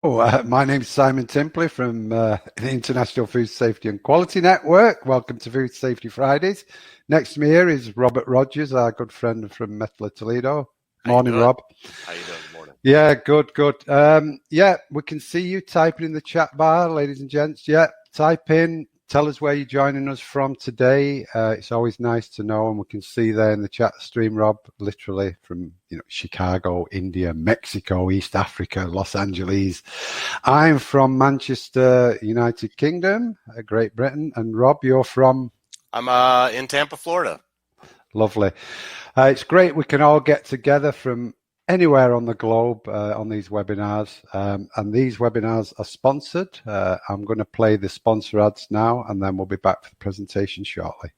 My name's Simon Timpley from the International Food Safety and Quality Network. Welcome to Food Safety Fridays. Next to me here is Robert Rogers, our good friend from Metal of Toledo. Morning, Rob. How you doing? Morning. Yeah, good. Yeah, we can see you typing in the chat bar, ladies and gents. Yeah, type in. Tell us where you're joining us from today. It's always nice to know, and we can see there in the chat stream, Rob, literally from Chicago, India, Mexico, East Africa, Los Angeles. I'm from Manchester, United Kingdom, Great Britain, and Rob, you're from? I'm in Tampa, Florida. Lovely. It's great we can all get together from anywhere on the globe on these webinars, and these webinars are sponsored. I'm going to play the sponsor ads now, and then we'll be back for the presentation shortly.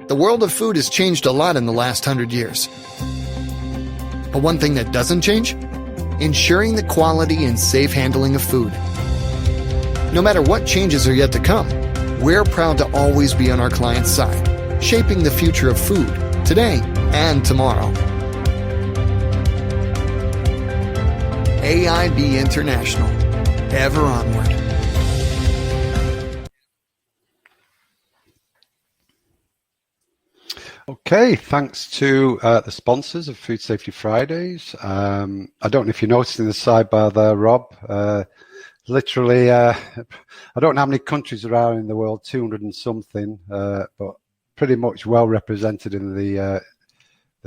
The world of food has changed a lot in the last 100 years. But one thing that doesn't change? Ensuring the quality and safe handling of food. No matter what changes are yet to come, we're proud to always be on our clients' side, shaping the future of food today and tomorrow. AIB International, ever onward. Okay, thanks to the sponsors of Food Safety Fridays. I don't know if you noticed in the sidebar there, Rob, literally, I don't know how many countries there are in the world, 200 and something, but pretty much well represented in the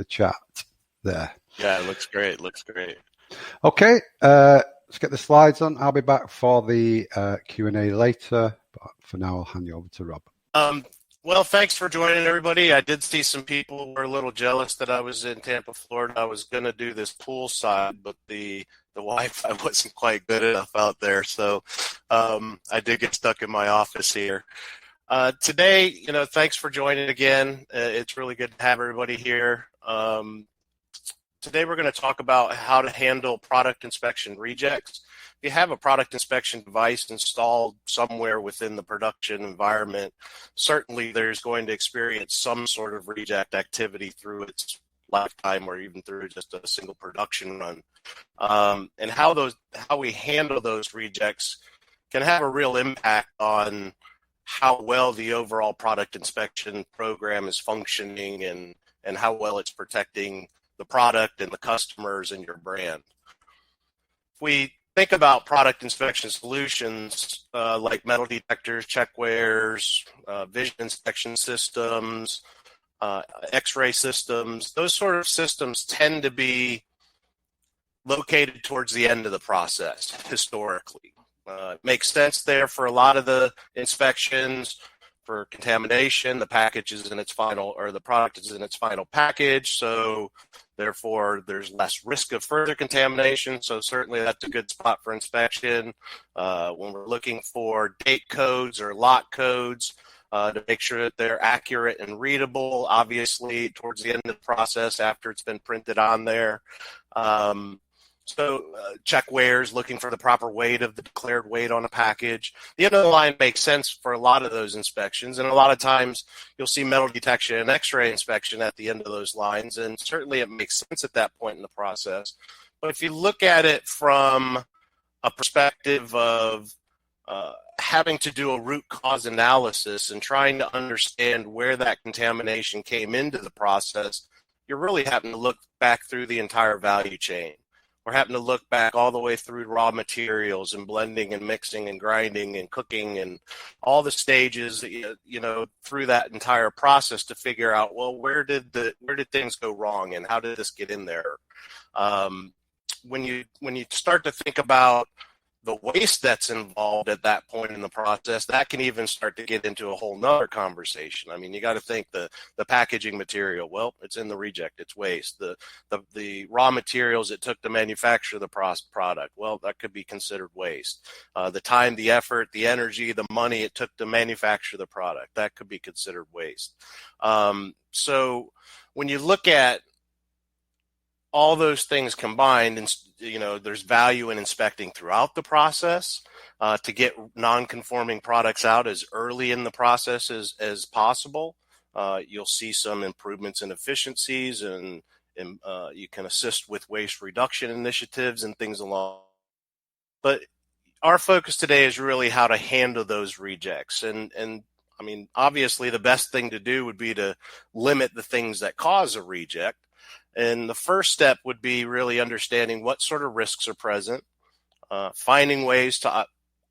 chat there. Yeah, it looks great. Okay, let's get the slides on. I'll be back for the Q&A later, but for now I'll hand you over to Rob. Well, thanks for joining, everybody. I did see some people who were a little jealous that I was in Tampa, Florida. I was going to do this poolside, but the Wi-Fi wasn't quite good enough out there, so I did get stuck in my office here. Today, thanks for joining again. It's really good to have everybody here. Today we're going to talk about how to handle product inspection rejects. If you have a product inspection device installed somewhere within the production environment, certainly there's going to experience some sort of reject activity through its lifetime or even through just a single production run. And how we handle those rejects can have a real impact on how well the overall product inspection program is functioning and how well it's protecting the product and the customers and your brand. If we think about product inspection solutions like metal detectors, checkwares, vision inspection systems, X-ray systems. Those sort of systems tend to be located towards the end of the process historically. It makes sense there for a lot of the inspections for contamination. The package is in its final, or the product is in its final package, so therefore there's less risk of further contamination. So certainly that's a good spot for inspection. When we're looking for date codes or lot codes, to make sure that they're accurate and readable, obviously towards the end of the process after it's been printed on there. Check weighers, looking for the proper weight of the declared weight on a package. The end of the line makes sense for a lot of those inspections, and a lot of times you'll see metal detection and X-ray inspection at the end of those lines, and certainly it makes sense at that point in the process. But if you look at it from a perspective of having to do a root cause analysis and trying to understand where that contamination came into the process, you're really having to look back through the entire value chain. We're having to look back all the way through raw materials and blending and mixing and grinding and cooking and all the stages, through that entire process to figure out, well, where did things go wrong and how did this get in there? When you start to think about the waste that's involved at that point in the process, that can even start to get into a whole nother conversation. I mean, you got to think the packaging material, well, it's in the reject, it's waste. The raw materials it took to manufacture the product, well, that could be considered waste. The time, the effort, the energy, the money it took to manufacture the product, that could be considered waste. So when you look at all those things combined, and there's value in inspecting throughout the process to get non-conforming products out as early in the process as possible. You'll see some improvements in efficiencies, and you can assist with waste reduction initiatives and things along. But our focus today is really how to handle those rejects, and I mean, obviously, the best thing to do would be to limit the things that cause a reject. And the first step would be really understanding what sort of risks are present, finding ways to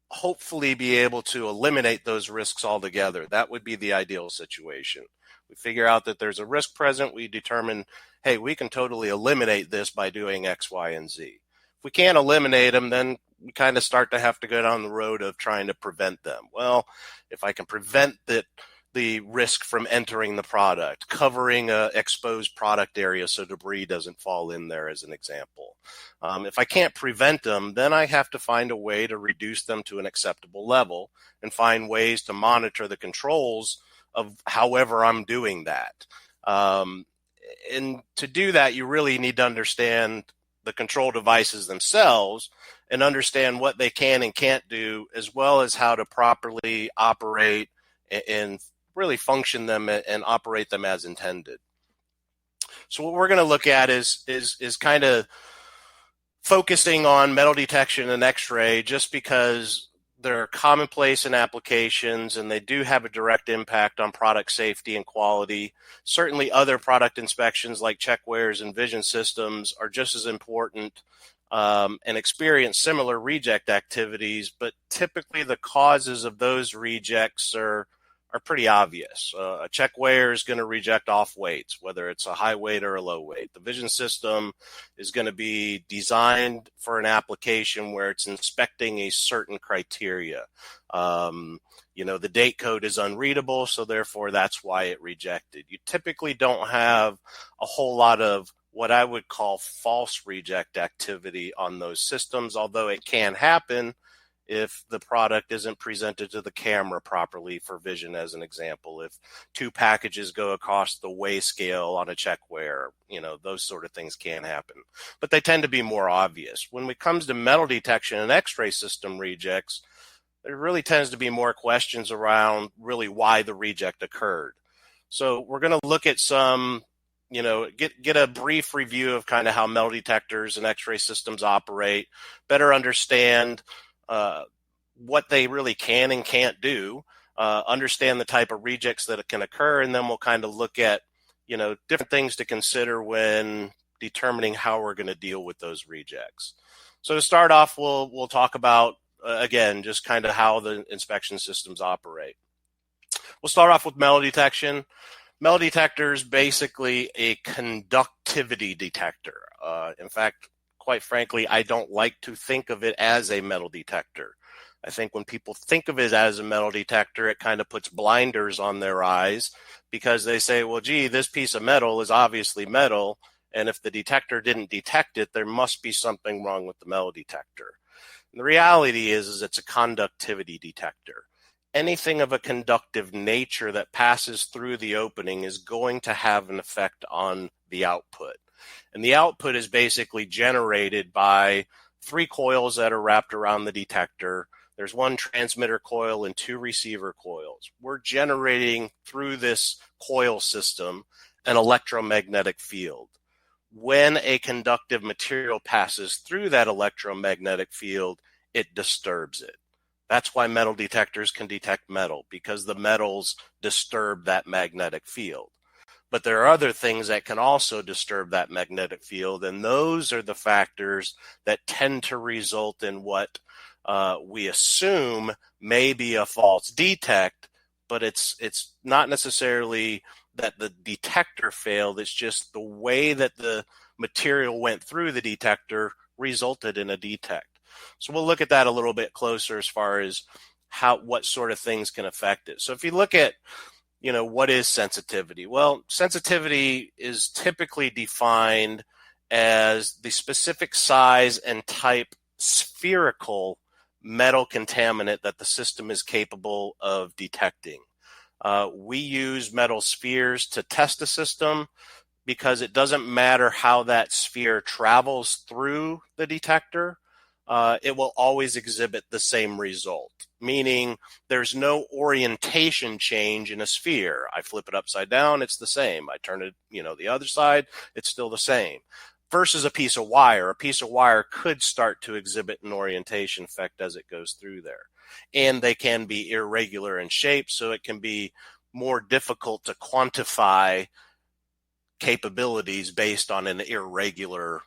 hopefully be able to eliminate those risks altogether. That would be the ideal situation. We figure out that there's a risk present. We determine, hey, we can totally eliminate this by doing X, Y, and Z. If we can't eliminate them, then we kind of start to have to go down the road of trying to prevent them. Well, if I can prevent the risk from entering the product, covering a exposed product area so debris doesn't fall in there, as an example. If I can't prevent them, then I have to find a way to reduce them to an acceptable level and find ways to monitor the controls of however I'm doing that. And to do that, you really need to understand the control devices themselves and understand what they can and can't do, as well as how to properly operate and really function them and operate them as intended. So what we're going to look at is kind of focusing on metal detection and X-ray, just because they're commonplace in applications and they do have a direct impact on product safety and quality. Certainly other product inspections like check weighers and vision systems are just as important and experience similar reject activities, but typically the causes of those rejects are pretty obvious. A check weigher is going to reject off weights, whether it's a high weight or a low weight. The vision system is going to be designed for an application where it's inspecting a certain criteria. The date code is unreadable, so therefore that's why it rejected. You typically don't have a whole lot of what I would call false reject activity on those systems, although it can happen if the product isn't presented to the camera properly for vision, as an example. If two packages go across the weigh scale on a check weigher, those sort of things can happen. But they tend to be more obvious. When it comes to metal detection and X-ray system rejects, there really tends to be more questions around really why the reject occurred. So we're going to look at some, get a brief review of kind of how metal detectors and X-ray systems operate, better understand what they really can and can't do, understand the type of rejects that can occur, and then we'll kind of look at, different things to consider when determining how we're going to deal with those rejects. So to start off, we'll talk about, again, just kind of how the inspection systems operate. We'll start off with metal detection. Metal detector is basically a conductivity detector. In fact, quite frankly, I don't like to think of it as a metal detector. I think when people think of it as a metal detector, it kind of puts blinders on their eyes because they say, well, gee, this piece of metal is obviously metal, and if the detector didn't detect it, there must be something wrong with the metal detector. And the reality is it's a conductivity detector. Anything of a conductive nature that passes through the opening is going to have an effect on the output. And the output is basically generated by 3 coils that are wrapped around the detector. There's 1 transmitter coil and 2 receiver coils. We're generating through this coil system an electromagnetic field. When a conductive material passes through that electromagnetic field, it disturbs it. That's why metal detectors can detect metal, because the metals disturb that magnetic field. But there are other things that can also disturb that magnetic field, and those are the factors that tend to result in what we assume may be a false detect, but it's not necessarily that the detector failed. It's just the way that the material went through the detector resulted in a detect. So we'll look at that a little bit closer as far as what sort of things can affect it. So if you look at, what is sensitivity? Well, sensitivity is typically defined as the specific size and type spherical metal contaminant that the system is capable of detecting. We use metal spheres to test a system because it doesn't matter how that sphere travels through the detector. It will always exhibit the same result, meaning there's no orientation change in a sphere. I flip it upside down, it's the same. I turn it, the other side, it's still the same. Versus a piece of wire. A piece of wire could start to exhibit an orientation effect as it goes through there. And they can be irregular in shape, so it can be more difficult to quantify capabilities based on an irregular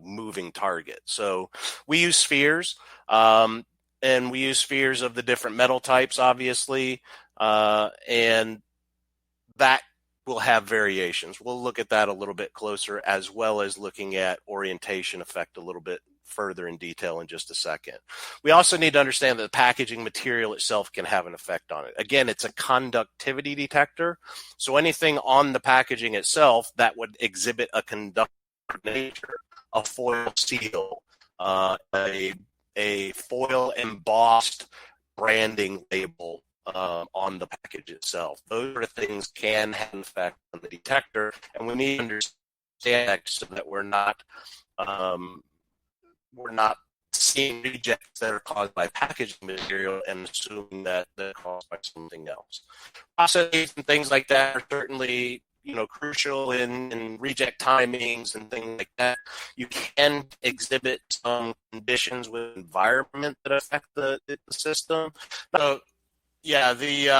moving target. So we use spheres, and we use spheres of the different metal types, obviously, and that will have variations. We'll look at that a little bit closer, as well as looking at orientation effect a little bit further in detail in just a second. We also need to understand that the packaging material itself can have an effect on it. Again, it's a conductivity detector, so anything on the packaging itself that would exhibit a conductive nature, a foil seal, a foil embossed branding label on the package itself. Those sort of things can have an effect on the detector, and we need to understand that so that we're not seeing rejects that are caused by packaging material and assuming that they're caused by something else. Processes and things like that are certainly crucial in reject timings and things like that. You can exhibit some conditions with environment that affect the system. So, yeah, the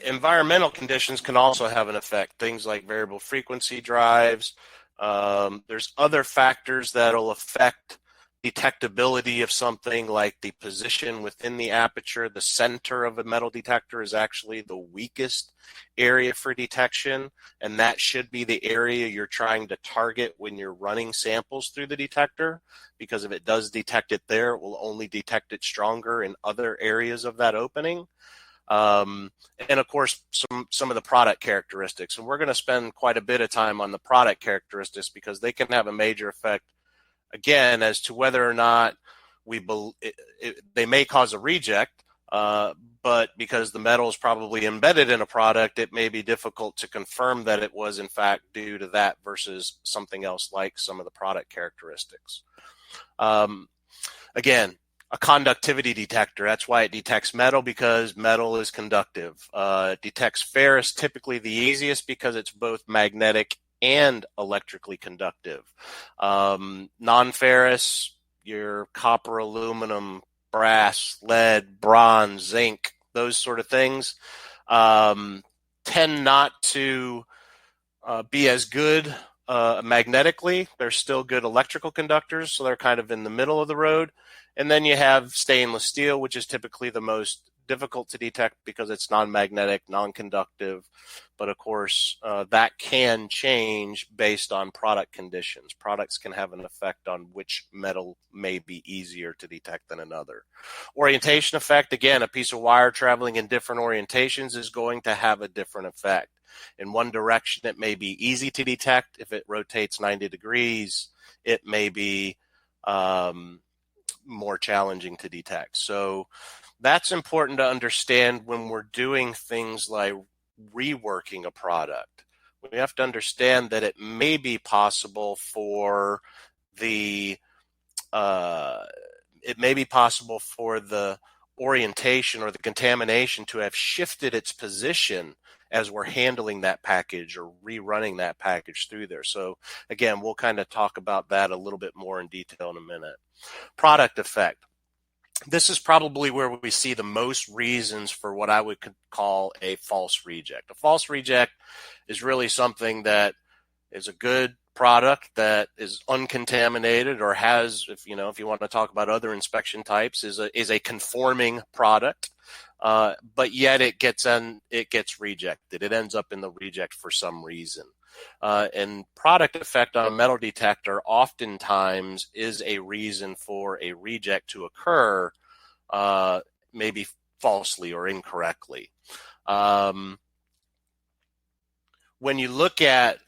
environmental conditions can also have an effect. Things like variable frequency drives. There's other factors that'll affect detectability of something, like the position within the aperture. The center of a metal detector is actually the weakest area for detection, and that should be the area you're trying to target when you're running samples through the detector, because if it does detect it there, it will only detect it stronger in other areas of that opening. And of course, some of the product characteristics, and we're going to spend quite a bit of time on the product characteristics because they can have a major effect, again, as to whether or not they may cause a reject, but because the metal is probably embedded in a product, it may be difficult to confirm that it was in fact due to that versus something else like some of the product characteristics. Again, a conductivity detector, that's why it detects metal, because metal is conductive. It detects ferrous, typically the easiest because it's both magnetic and electrically conductive. Non-ferrous, your copper, aluminum, brass, lead, bronze, zinc, those sort of things tend not to be as good magnetically. They're still good electrical conductors, so they're kind of in the middle of the road. And then you have stainless steel, which is typically the most difficult to detect because it's non-magnetic, non-conductive. But of course, that can change based on product conditions. Products can have an effect on which metal may be easier to detect than another. Orientation effect, again, a piece of wire traveling in different orientations is going to have a different effect. In one direction, it may be easy to detect. If it rotates 90 degrees, it may be more challenging to detect. So that's important to understand when we're doing things like reworking a product. We have to understand that it may be possible for the orientation or the contamination to have shifted its position as we're handling that package or rerunning that package through there. So again, we'll kind of talk about that a little bit more in detail in a minute. Product effect. This is probably where we see the most reasons for what I would call a false reject. A false reject is really something that is a good product that is uncontaminated or has, if you want to talk about other inspection types, is a conforming product, but yet it gets rejected. It ends up in the reject for some reason. And product effect on a metal detector oftentimes is a reason for a reject to occur, maybe falsely or incorrectly. When you look at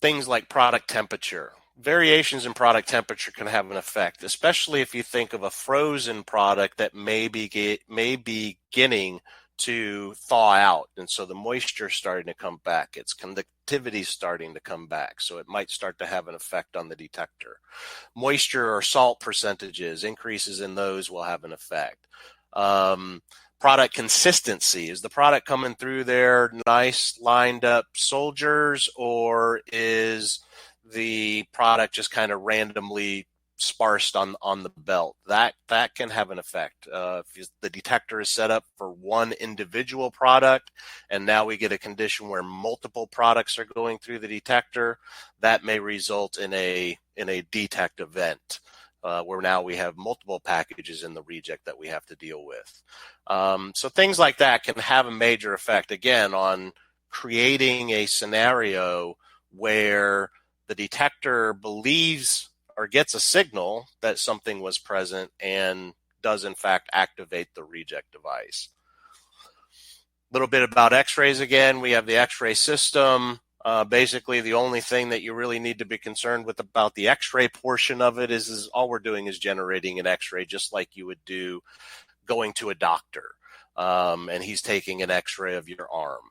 things like product temperature, variations in product temperature can have an effect, especially if you think of a frozen product that may be beginning to thaw out. And so the moisture is starting to come back. Its conductivity is starting to come back. So it might start to have an effect on the detector. Moisture or salt percentages, increases in those will have an effect. Product consistency. Is the product coming through there nice lined up soldiers, or is the product just kind of randomly sparsed on the belt? That can have an effect. If the detector is set up for one individual product and now we get a condition where multiple products are going through the detector, that may result in a detect event. Where now we have multiple packages in the reject that we have to deal with. So things like that can have a major effect, again, on creating a scenario where the detector believes or gets a signal that something was present and does, in fact, activate the reject device. A little bit about X-rays again. We have the X-ray system. Basically, the only thing that you really need to be concerned with about the X-ray portion of it is all we're doing is generating an X-ray, just like you would do going to a doctor, and he's taking an X-ray of your arm.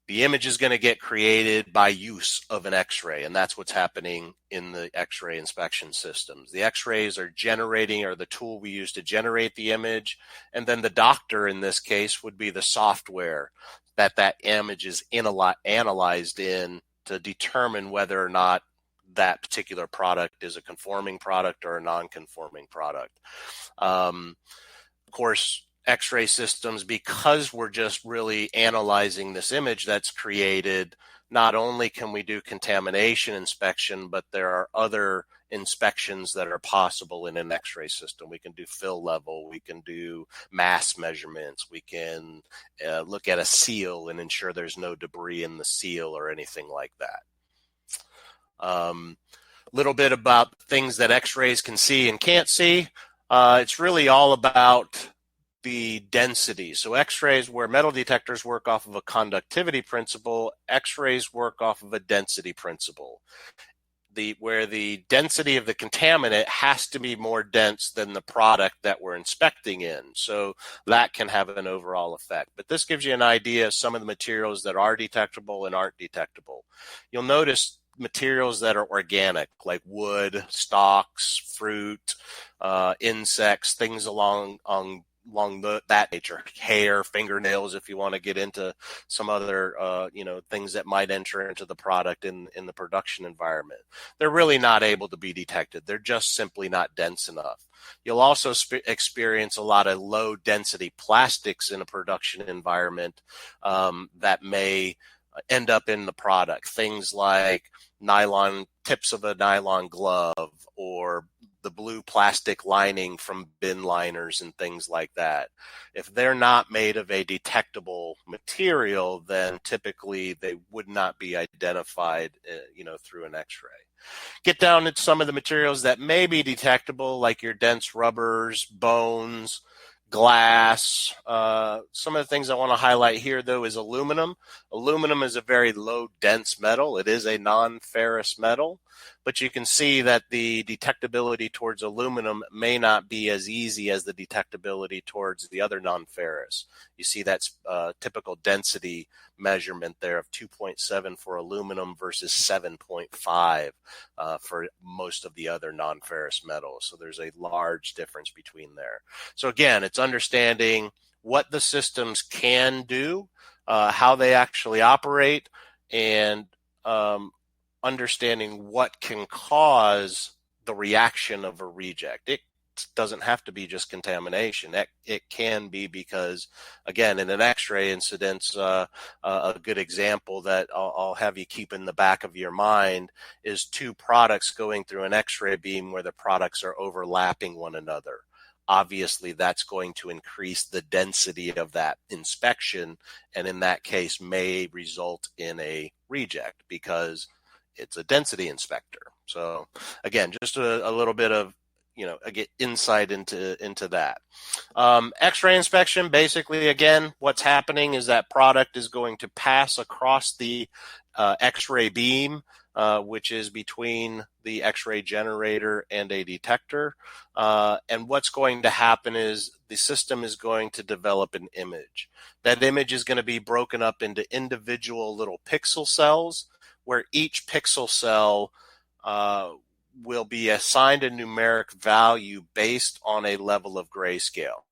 The image is going to get created by use of an X-ray, and that's what's happening in the X-ray inspection systems. The X-rays are the tool we use to generate the image, and then the doctor, in this case, would be the software that image is analyzed in to determine whether or not that particular product is a conforming product or a non-conforming product. Of course, X-ray systems, because we're just really analyzing this image that's created, not only can we do contamination inspection, but there are other inspections that are possible in an X-ray system. We can do fill level, we can do mass measurements, we can look at a seal and ensure there's no debris in the seal or anything like that. Little bit about things that X-rays can see and can't see. It's really all about the density. So X-rays, where metal detectors work off of a conductivity principle, X-rays work off of a density principle. Where the density of the contaminant has to be more dense than the product that we're inspecting in. So that can have an overall effect. But this gives you an idea of some of the materials that are detectable and aren't detectable. You'll notice materials that are organic, like wood, stalks, fruit, insects, things along that nature, hair, fingernails, if you want to get into some other, things that might enter into the product in the production environment. They're really not able to be detected. They're just simply not dense enough. You'll also experience a lot of low density plastics in a production environment that may end up in the product. Things like tips of a nylon glove or the blue plastic lining from bin liners and things like that. If they're not made of a detectable material, then typically they would not be identified, through an X-ray. Get down into some of the materials that may be detectable, like your dense rubbers, bones, glass. Some of the things I want to highlight here, though, is aluminum. Aluminum is a very low dense metal. It is a non-ferrous metal, but you can see that the detectability towards aluminum may not be as easy as the detectability towards the other non-ferrous. You see that's typical density measurement there of 2.7 for aluminum versus 7.5 for most of the other non-ferrous metals. So there's a large difference between there. So again, it's understanding what the systems can do, how they actually operate, and understanding what can cause the reaction of a reject. It doesn't have to be just contamination. It can be because, again, in an X-ray incident, a good example that I'll have you keep in the back of your mind is two products going through an X-ray beam where the products are overlapping one another. Obviously, that's going to increase the density of that inspection, and in that case may result in a reject because it's a density inspector. So again, just a little bit of get insight into that. X-ray inspection, basically, again, what's happening is that product is going to pass across the X-ray beam, which is between the X-ray generator and a detector. And what's going to happen is the system is going to develop an image. That image is going to be broken up into individual little pixel cells, where each pixel cell will be assigned a numeric value based on a level of grayscale.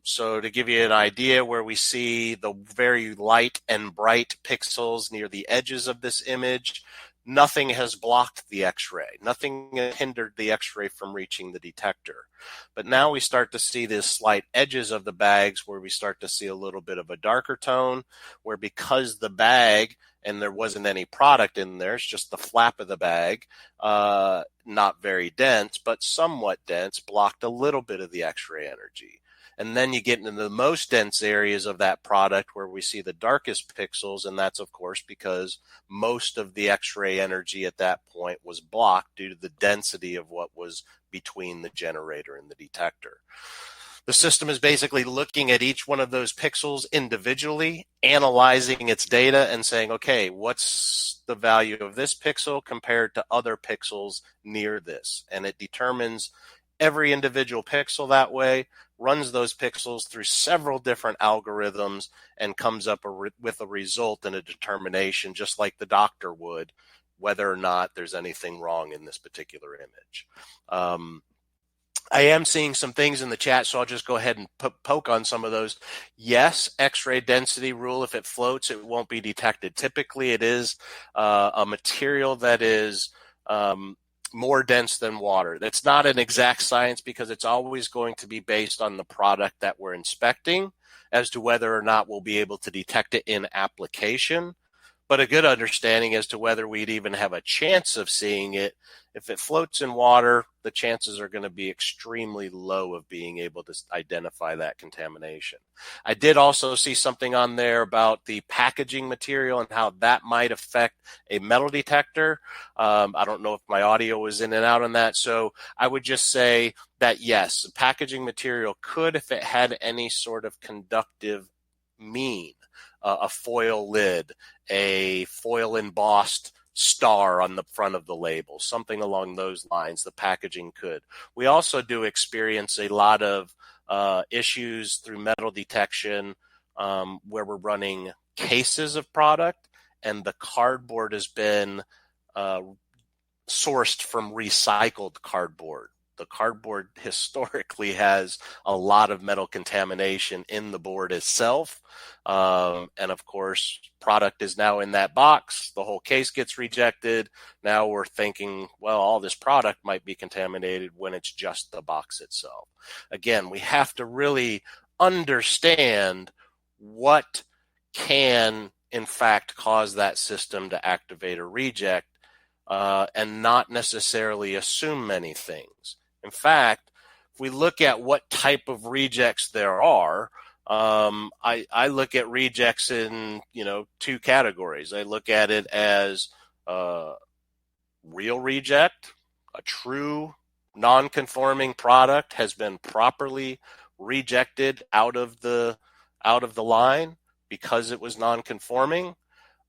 So to give you an idea, where we see the very light and bright pixels near the edges of this image, nothing has blocked the X-ray. Nothing hindered the X-ray from reaching the detector. But now we start to see the slight edges of the bags where we start to see a little bit of a darker tone, where because the bag, and there wasn't any product in there, it's just the flap of the bag, not very dense, but somewhat dense, blocked a little bit of the X-ray energy. And then you get into the most dense areas of that product where we see the darkest pixels, and that's, of course, because most of the X-ray energy at that point was blocked due to the density of what was between the generator and the detector. The system is basically looking at each one of those pixels individually, analyzing its data and saying, okay, what's the value of this pixel compared to other pixels near this? And it determines every individual pixel that way, runs those pixels through several different algorithms, and comes up with a result and a determination, just like the doctor would, whether or not there's anything wrong in this particular image. I am seeing some things in the chat, so I'll just go ahead and poke on some of those. Yes, X-ray density rule, if it floats, it won't be detected. Typically, it is a material that is more dense than water. That's not an exact science because it's always going to be based on the product that we're inspecting as to whether or not we'll be able to detect it in application. But a good understanding as to whether we'd even have a chance of seeing it. If it floats in water, the chances are going to be extremely low of being able to identify that contamination. I did also see something on there about the packaging material and how that might affect a metal detector. I don't know if my audio was in and out on that. So I would just say that, yes, the packaging material could, if it had any sort of conductive mean, a foil lid, a foil embossed star on the front of the label, something along those lines, the packaging could. We also do experience a lot of issues through metal detection where we're running cases of product and the cardboard has been sourced from recycled cardboard. The cardboard historically has a lot of metal contamination in the board itself. And of course, product is now in that box. The whole case gets rejected. Now we're thinking, well, all this product might be contaminated when it's just the box itself. Again, we have to really understand what can, in fact, cause that system to activate or reject and not necessarily assume many things. In fact, if we look at what type of rejects there are, I look at rejects in two categories. I look at it as real reject, a true non-conforming product has been properly rejected out of the line because it was non-conforming,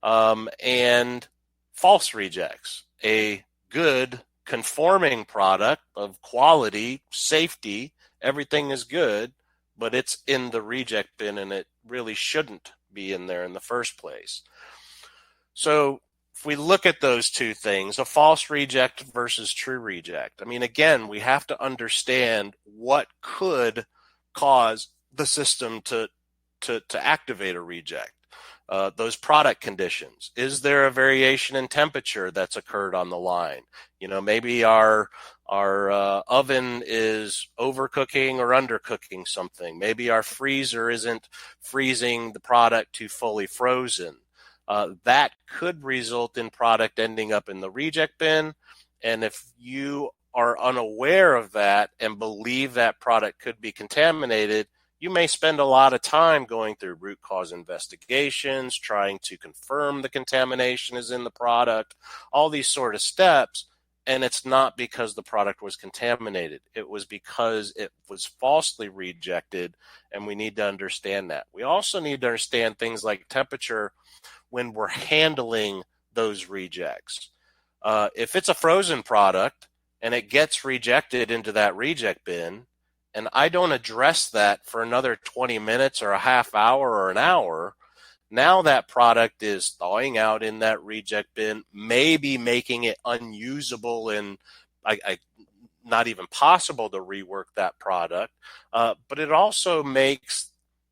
and false rejects, a good conforming product of quality, safety, everything is good, but it's in the reject bin and it really shouldn't be in there in the first place. So if we look at those two things, a false reject versus true reject, I mean, again, we have to understand what could cause the system to activate a reject. Those product conditions. Is there a variation in temperature that's occurred on the line? Maybe our oven is overcooking or undercooking something. Maybe our freezer isn't freezing the product to fully frozen. That could result in product ending up in the reject bin. And if you are unaware of that and believe that product could be contaminated, you may spend a lot of time going through root cause investigations, trying to confirm the contamination is in the product, all these sort of steps. And it's not because the product was contaminated. It was because it was falsely rejected, and we need to understand that. We also need to understand things like temperature when we're handling those rejects. If it's a frozen product and it gets rejected into that reject bin, and I don't address that for another 20 minutes or a half hour or an hour, now that product is thawing out in that reject bin, maybe making it unusable and not even possible to rework that product. But it also makes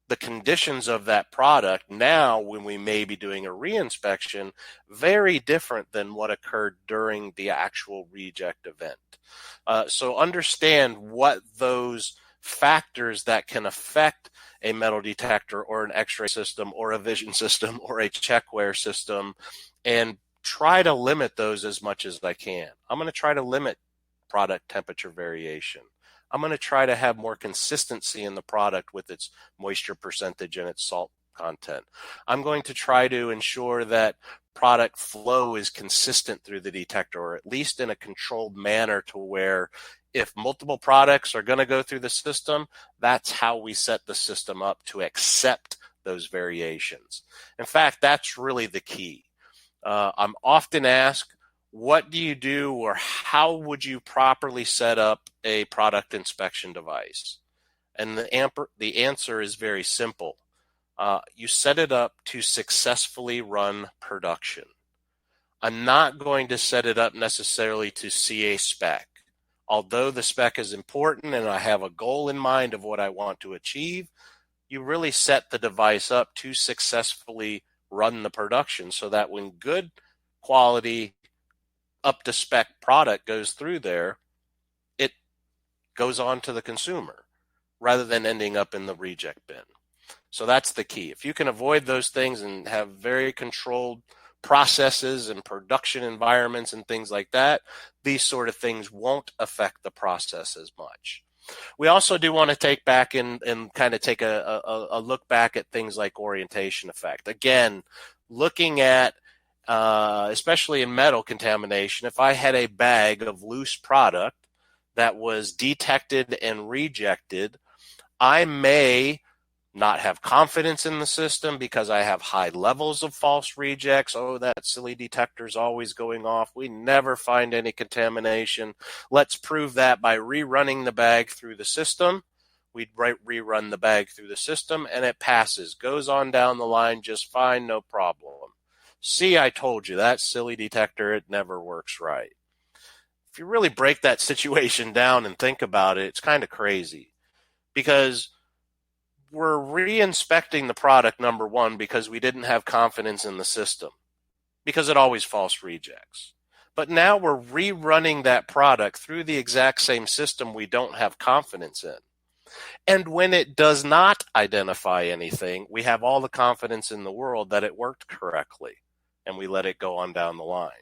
the conditions of that product now, when we may be doing a reinspection, very different than what occurred during the actual reject event. So understand what those factors that can affect a metal detector or an X-ray system or a vision system or a checkware system, and try to limit those as much as I can. I'm going to try to limit product temperature variation. I'm going to try to have more consistency in the product with its moisture percentage and its salt content. I'm going to try to ensure that product flow is consistent through the detector, or at least in a controlled manner, to where if multiple products are going to go through the system, that's how we set the system up to accept those variations. In fact, that's really the key. I'm often asked, what do you do, or how would you properly set up a product inspection device? And the answer is very simple. You set it up to successfully run production. I'm not going to set it up necessarily to see a spec. Although the spec is important and I have a goal in mind of what I want to achieve, you really set the device up to successfully run the production, so that when good quality, up to spec product goes through there, it goes on to the consumer rather than ending up in the reject bin. So that's the key. If you can avoid those things and have very controlled processes and production environments and things like that, these sort of things won't affect the process as much. We also do want to take back and kind of take a look back at things like orientation effect. Again, looking at, especially in metal contamination, if I had a bag of loose product that was detected and rejected, I may not have confidence in the system because I have high levels of false rejects. Oh, that silly detector is always going off. We never find any contamination. Let's prove that by rerunning the bag through the system. We'd rerun the bag through the system and it passes, goes on down the line just fine, no problem. See, I told you, that silly detector, it never works right. If you really break that situation down and think about it, it's kind of crazy, because we're re-inspecting the product, number one, because we didn't have confidence in the system, because it always false rejects. But now we're rerunning that product through the exact same system we don't have confidence in. And when it does not identify anything, we have all the confidence in the world that it worked correctly, and we let it go on down the line.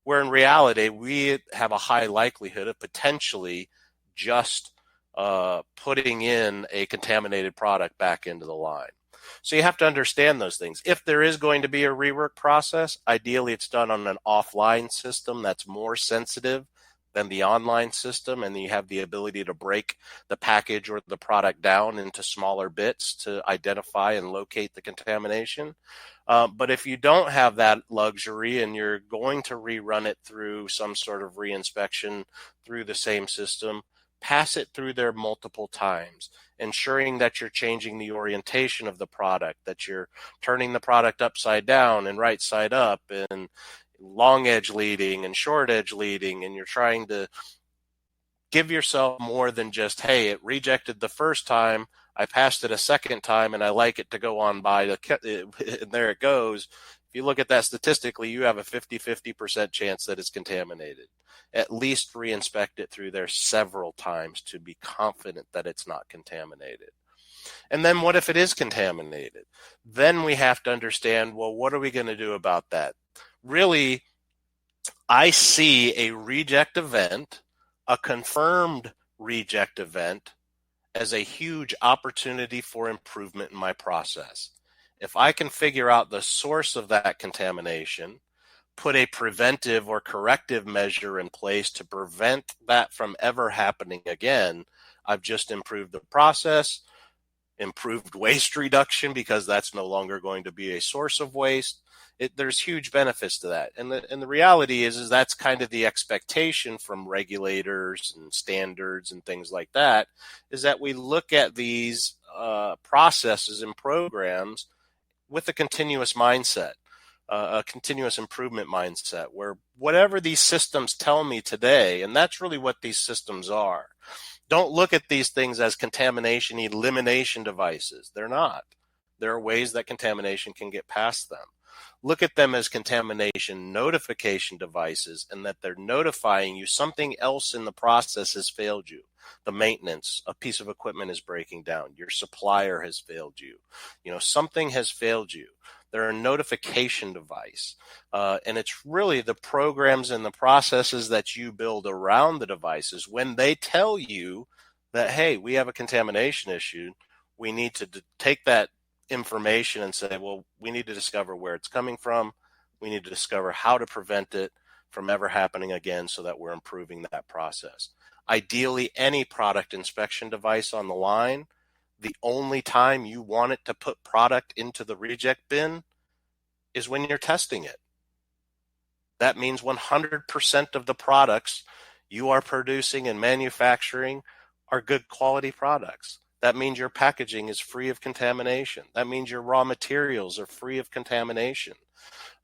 where in reality, we have a high likelihood of potentially just putting in a contaminated product back into the line. So you have to understand those things. If there is going to be a rework process, ideally it's done on an offline system that's more sensitive than the online system, and you have the ability to break the package or the product down into smaller bits to identify and locate the contamination. But if you don't have that luxury and you're going to rerun it through some sort of reinspection through the same system, pass it through there multiple times, ensuring that you're changing the orientation of the product, that you're turning the product upside down and right side up, and long edge leading and short edge leading, and you're trying to give yourself more than just, hey, it rejected the first time, I passed it a second time, and I like it to go on by, and there it goes. If you look at that statistically, you have a 50% chance that it's contaminated. At least reinspect it through there several times to be confident that it's not contaminated. And then what if it is contaminated? Then we have to understand, well, what are we going to do about that? Really, I see a reject event, a confirmed reject event, as a huge opportunity for improvement in my process. If I can figure out the source of that contamination, put a preventive or corrective measure in place to prevent that from ever happening again, I've just improved the process, improved waste reduction because that's no longer going to be a source of waste. There's huge benefits to that. And the reality is that's kind of the expectation from regulators and standards and things like that, is that we look at these processes and programs with a continuous mindset, a continuous improvement mindset, where whatever these systems tell me today, and that's really what these systems are. Don't look at these things as contamination elimination devices. They're not. There are ways that contamination can get past them. Look at them as contamination notification devices, and that they're notifying you something else in the process has failed you. The maintenance, a piece of equipment is breaking down. Your supplier has failed you. Something has failed you. They're a notification device. And it's really the programs and the processes that you build around the devices. When they tell you that, hey, we have a contamination issue, we need to take that information and say, well, we need to discover where it's coming from. We need to discover how to prevent it from ever happening again so that we're improving that process. Ideally, any product inspection device on the line, the only time you want it to put product into the reject bin is when you're testing it. That means 100% of the products you are producing and manufacturing are good quality products. That means your packaging is free of contamination. That means your raw materials are free of contamination.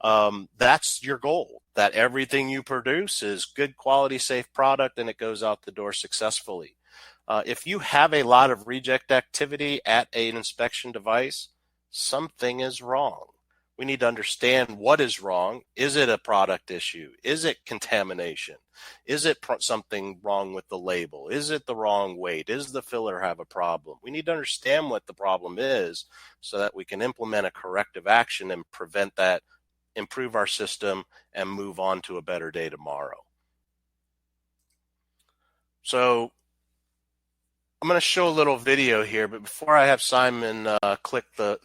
That's your goal, that everything you produce is good quality, safe product, and it goes out the door successfully. If you have a lot of reject activity at an inspection device, something is wrong. We need to understand what is wrong. Is it a product issue? Is it contamination? Is it something wrong with the label? Is it the wrong weight? Does the filler have a problem? We need to understand what the problem is so that we can implement a corrective action and prevent that, improve our system, and move on to a better day tomorrow. So I'm going to show a little video here, but before I have Simon click the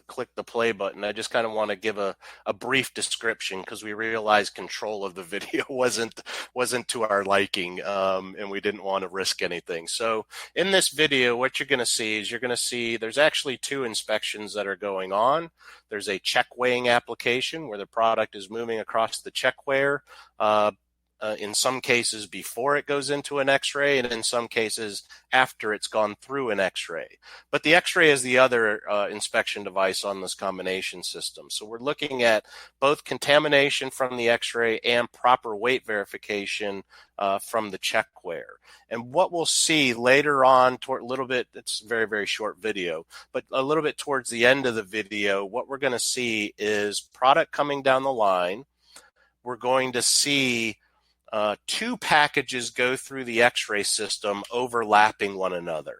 play button, I just kind of want to give a brief description, because we realized control of the video wasn't to our liking, and we didn't want to risk anything. So in this video, what you're going to see is there's actually two inspections that are going on. There's a check weighing application where the product is moving across the check weigher, in some cases before it goes into an x-ray, and in some cases after it's gone through an x-ray. But the x-ray is the other inspection device on this combination system. So we're looking at both contamination from the x-ray and proper weight verification from the check weigher. And what we'll see later on, a little bit, it's a very, very short video, but a little bit towards the end of the video, what we're going to see is product coming down the line. We're going to see two packages go through the x-ray system overlapping one another.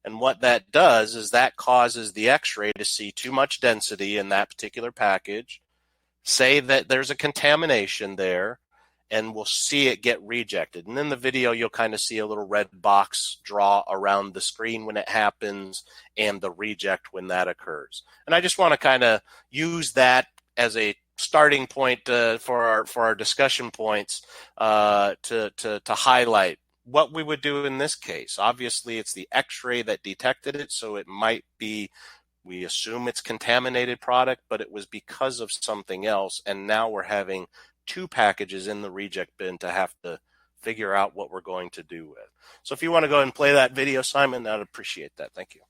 And what that does is that causes the x-ray to see too much density in that particular package, say that there's a contamination there, and we'll see it get rejected. And in the video, you'll kind of see a little red box draw around the screen when it happens and the reject when that occurs. And I just want to kind of use that as a starting point for our discussion points to highlight what we would do in this case. Obviously, it's the X-ray that detected it, so it might be, we assume it's contaminated product, but it was because of something else, and now we're having 2 packages in the reject bin to have to figure out what we're going to do with. So if you want to go ahead and play that video, Simon, I'd appreciate that. Thank you.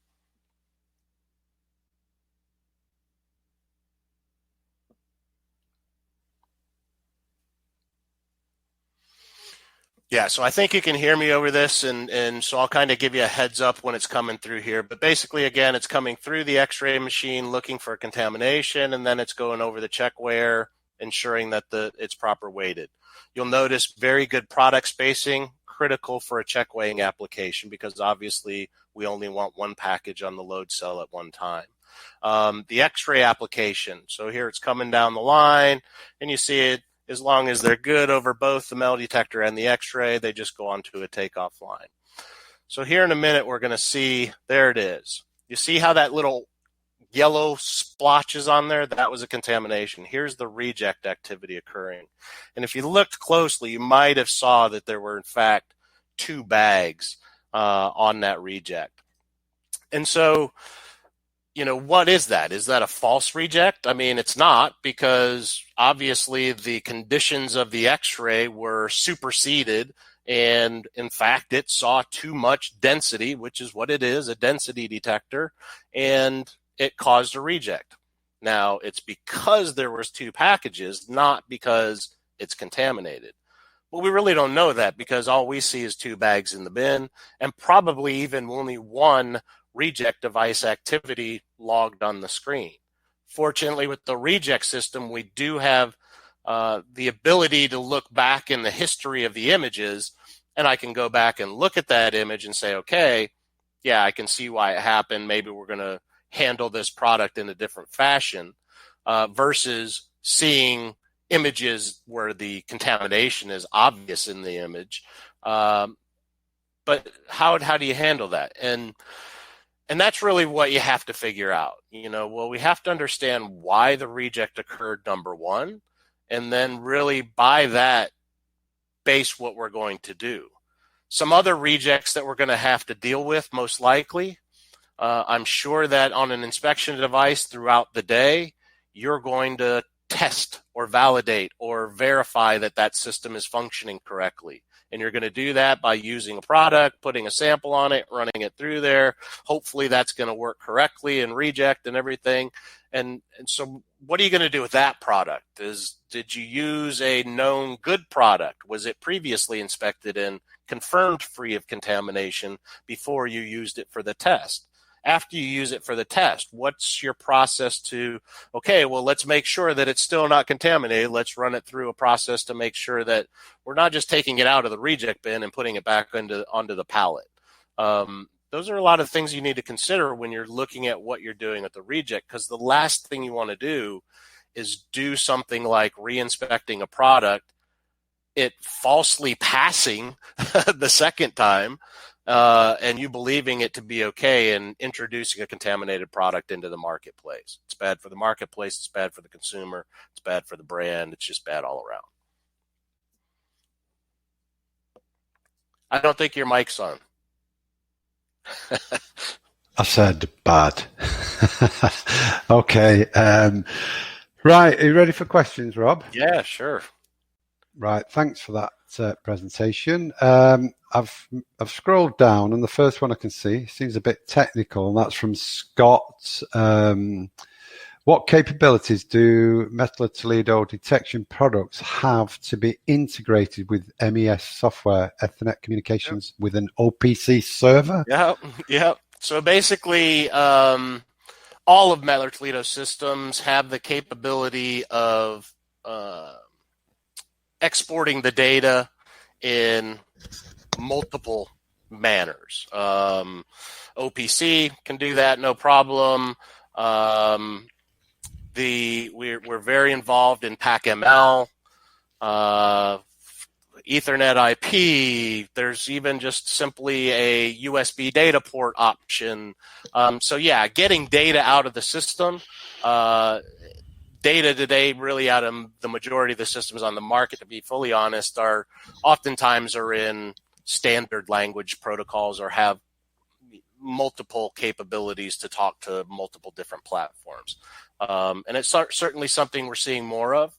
Yeah, so I think you can hear me over this, and so I'll kind of give you a heads up when it's coming through here. But basically, again, it's coming through the X-ray machine looking for contamination, and then it's going over the checkware, ensuring that it's proper weighted. You'll notice very good product spacing, critical for a check weighing application, because obviously we only want 1 package on the load cell at one time. The X-ray application, so here it's coming down the line, and you see it, as long as they're good over both the metal detector and the X-ray, they just go onto a takeoff line. So here in a minute, we're going to see, there it is. You see how that little yellow splotch is on there? That was a contamination. Here's the reject activity occurring. And if you looked closely, you might have saw that there were, in fact, 2 bags on that reject. And so, you know, what is that? Is that a false reject? I mean, it's not, because obviously the conditions of the X-ray were superseded, and in fact, it saw too much density, which is what it is, a density detector, and it caused a reject. Now, it's because there was 2 packages, not because it's contaminated. But we really don't know that, because all we see is 2 bags in the bin, and probably even only 1 reject device activity logged on the screen. Fortunately, with the reject system, we do have the ability to look back in the history of the images, and I can go back and look at that image and say, okay, yeah, I can see why it happened. Maybe we're going to handle this product in a different fashion, versus seeing images where the contamination is obvious in the image. But how do you handle that? And that's really what you have to figure out. You know, well, we have to understand why the reject occurred, number one, and then really by that base what we're going to do. Some other rejects that we're going to have to deal with, most likely, I'm sure that on an inspection device throughout the day, you're going to test or validate or verify that that system is functioning correctly. And you're going to do that by using a product, putting a sample on it, running it through there. Hopefully that's going to work correctly and reject and everything. And so what are you going to do with that product? Did you use a known good product? Was it previously inspected and confirmed free of contamination before you used it for the test? After you use it for the test, what's your process to, okay, well, let's make sure that it's still not contaminated. Let's run it through a process to make sure that we're not just taking it out of the reject bin and putting it back onto the pallet. Those are a lot of things you need to consider when you're looking at what you're doing at the reject, because the last thing you want to do is do something like re-inspecting a product, it falsely passing the second time, and you believing it to be okay and introducing a contaminated product into the marketplace. It's bad for the marketplace. It's bad for the consumer. It's bad for the brand. It's just bad all around. I don't think your mic's on. I said bad. Okay. Right. Are you ready for questions, Rob? Yeah, sure. Right. Thanks for that presentation. I've scrolled down, and the first one I can see seems a bit technical, and that's from Scott. What capabilities do Metal Toledo detection products have to be integrated with MES software, Ethernet communications, with an OPC server? Yeah. So basically, all of Metal Toledo systems have the capability of exporting the data in multiple manners. OPC can do that, no problem. We're very involved in PACML Ethernet IP. There's even just simply a USB data port option. So yeah, getting data out of the system. Data today, really out of the majority of the systems on the market, to be fully honest, are oftentimes in standard language protocols or have multiple capabilities to talk to multiple different platforms. And it's certainly something we're seeing more of.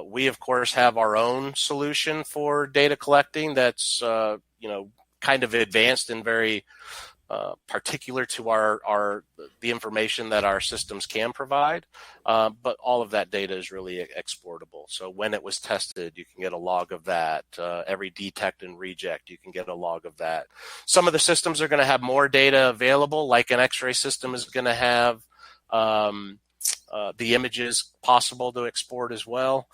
We, of course, have our own solution for data collecting that's, kind of advanced and very particular to the information that our systems can provide. But all of that data is really exportable. So when it was tested, you can get a log of that. Every detect and reject, you can get a log of that. Some of the systems are going to have more data available, like an X-ray system is going to have the images possible to export as well,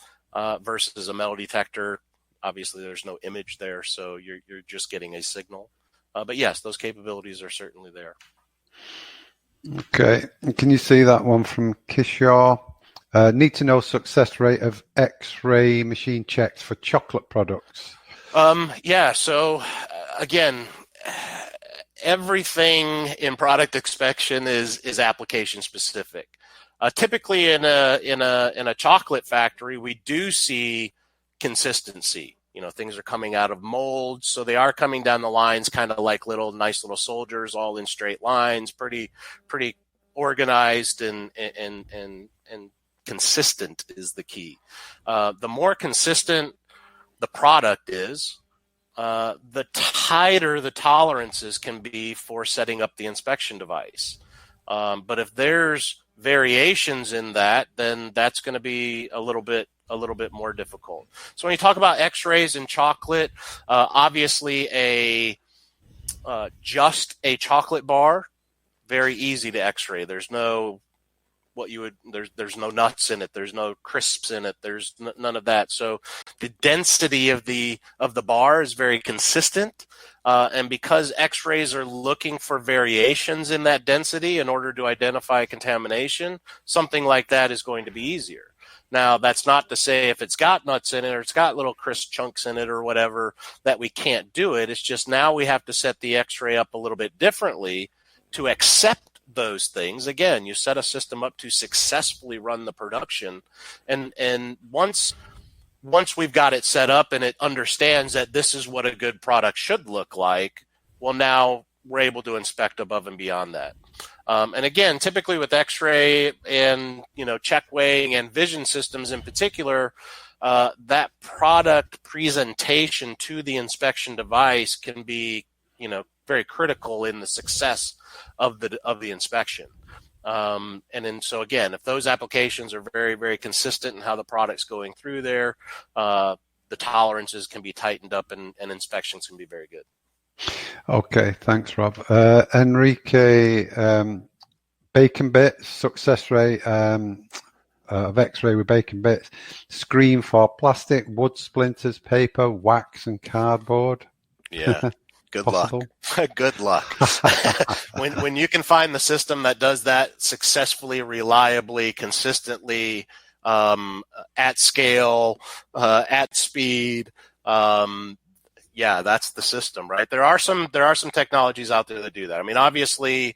versus a metal detector. Obviously, there's no image there, so you're just getting a signal. But yes, those capabilities are certainly there. Okay. And can you see that one from Kishore? Need to know success rate of X-ray machine checks for chocolate products. So again, everything in product inspection is application specific. Typically in a chocolate factory, we do see consistency. Things are coming out of molds, so they are coming down the lines kind of like nice little soldiers, all in straight lines, pretty organized and consistent is the key. The more consistent the product is, the tighter the tolerances can be for setting up the inspection device. But if there's variations in that, then that's going to be a little bit more difficult. So when you talk about X-rays in chocolate, obviously just a chocolate bar, very easy to X-ray. There's no there's no nuts in it. There's no crisps in it. There's none of that. So the density of the bar is very consistent. And because X-rays are looking for variations in that density in order to identify contamination, something like that is going to be easier. Now, that's not to say if it's got nuts in it or it's got little crisp chunks in it or whatever that we can't do it. It's just now we have to set the X-ray up a little bit differently to accept those things. Again, you set a system up to successfully run the production. And once we've got it set up and it understands that this is what a good product should look like, well, now we're able to inspect above and beyond that. And again, typically with X-ray and check weighing and vision systems in particular, that product presentation to the inspection device can be very critical in the success of the inspection. And then so again, if those applications are very, very consistent in how the product's going through there, the tolerances can be tightened up and inspections can be very good. Okay, thanks, Rob. Enrique, bacon bits, success rate of X-ray with bacon bits, screen for plastic, wood splinters, paper, wax, and cardboard. Yeah. Good Possible? luck. Good luck. When you can find the system that does that successfully, reliably, consistently, at scale, at speed, yeah, that's the system, right? There are some technologies out there that do that. I mean, obviously,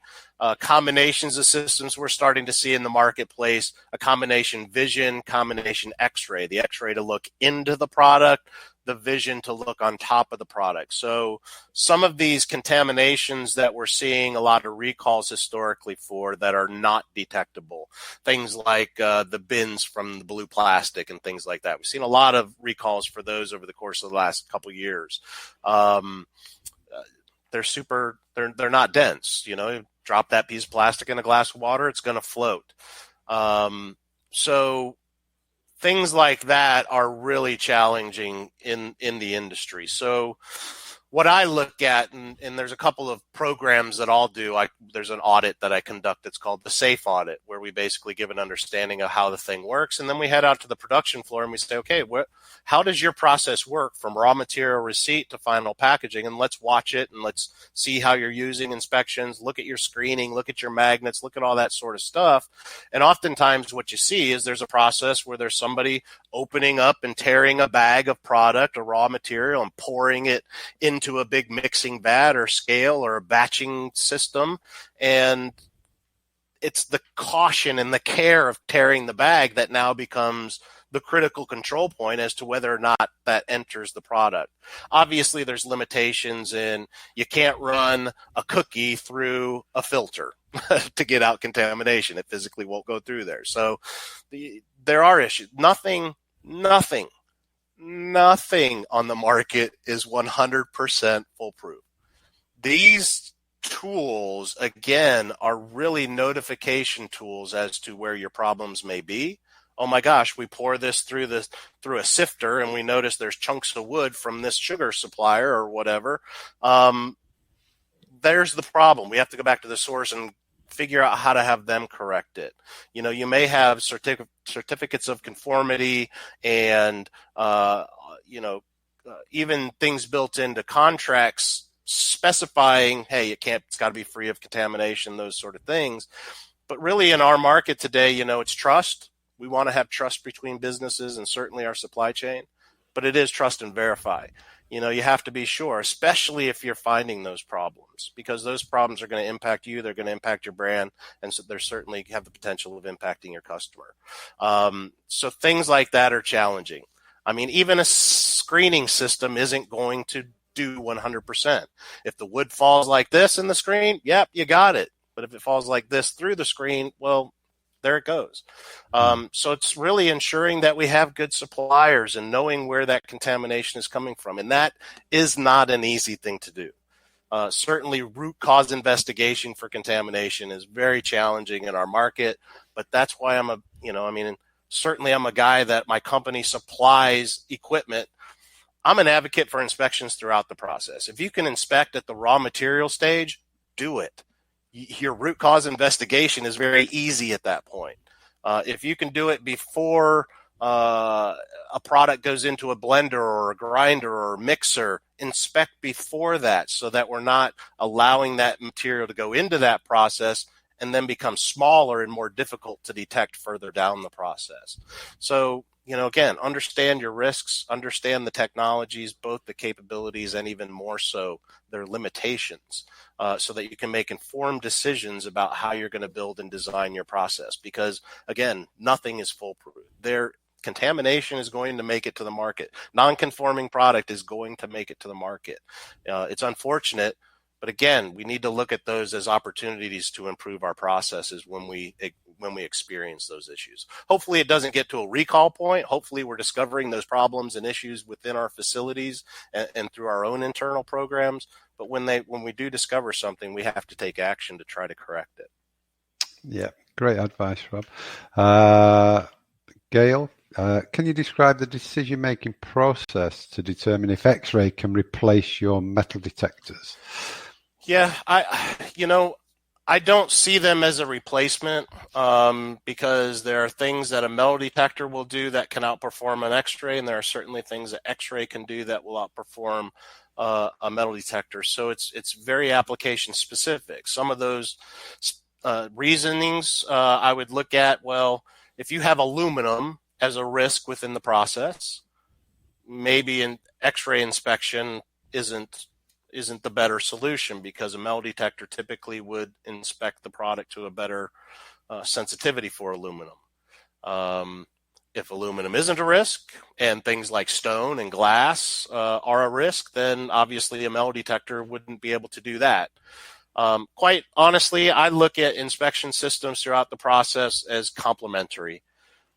combinations of systems we're starting to see in the marketplace, a combination vision, combination X-ray, the X-ray to look into the product, the vision to look on top of the product. So some of these contaminations that we're seeing a lot of recalls historically for that are not detectable, things like the bins from the blue plastic and things like that. We've seen a lot of recalls for those over the course of the last couple of years. They're not dense. You drop that piece of plastic in a glass of water, it's going to float. So things like that are really challenging in the industry. So what I look at, and there's a couple of programs that I'll do. There's an audit that I conduct that's called the SAFE audit, where we basically give an understanding of how the thing works. And then we head out to the production floor and we say, okay, how does your process work from raw material receipt to final packaging? And let's watch it and let's see how you're using inspections, look at your screening, look at your magnets, look at all that sort of stuff. And oftentimes what you see is there's a process where there's somebody opening up and tearing a bag of product or raw material and pouring it into a big mixing vat or scale or a batching system. And it's the caution and the care of tearing the bag that now becomes the critical control point as to whether or not that enters the product. Obviously, there's limitations in you can't run a cookie through a filter to get out contamination. It physically won't go through there. So there are issues. Nothing on the market is 100% foolproof. These tools, again, are really notification tools as to where your problems may be. Oh my gosh, we pour this through a sifter and we notice there's chunks of wood from this sugar supplier or whatever. There's the problem. We have to go back to the source and figure out how to have them correct it. You may have certificates of conformity and, even things built into contracts specifying, hey, it's got to be free of contamination, those sort of things. But really in our market today, it's trust. We want to have trust between businesses and certainly our supply chain, but it is trust and verify. You have to be sure, especially if you're finding those problems, because those problems are going to impact you. They're going to impact your brand. And so they certainly have the potential of impacting your customer. So things like that are challenging. I mean, even a screening system isn't going to do 100%. If the wood falls like this in the screen, yep, you got it. But if it falls like this through the screen, well, there it goes. So it's really ensuring that we have good suppliers and knowing where that contamination is coming from. And that is not an easy thing to do. Certainly root cause investigation for contamination is very challenging in our market, but that's why certainly I'm a guy that my company supplies equipment. I'm an advocate for inspections throughout the process. If you can inspect at the raw material stage, do it. Your root cause investigation is very easy at that point. If you can do it before a product goes into a blender or a grinder or a mixer, inspect before that so that we're not allowing that material to go into that process and then become smaller and more difficult to detect further down the process. So, again, understand your risks, understand the technologies, both the capabilities and even more so their limitations, so that you can make informed decisions about how you're going to build and design your process. Because, again, nothing is foolproof. Contamination is going to make it to the market. Non-conforming product is going to make it to the market. It's unfortunate, but again, we need to look at those as opportunities to improve our processes when we experience those issues. Hopefully it doesn't get to a recall point. Hopefully we're discovering those problems and issues within our facilities and through our own internal programs. But when we do discover something, we have to take action to try to correct it. Yeah, great advice, Rob. Gail, can you describe the decision-making process to determine if X-ray can replace your metal detectors? Yeah, I don't see them as a replacement because there are things that a metal detector will do that can outperform an X-ray, and there are certainly things that X-ray can do that will outperform a metal detector. So it's very application specific. Some of those reasonings I would look at, well, if you have aluminum as a risk within the process, maybe an X-ray inspection isn't the better solution, because a metal detector typically would inspect the product to a better sensitivity for aluminum. If aluminum isn't a risk and things like stone and glass are a risk, then obviously a metal detector wouldn't be able to do that. Quite honestly, I look at inspection systems throughout the process as complementary.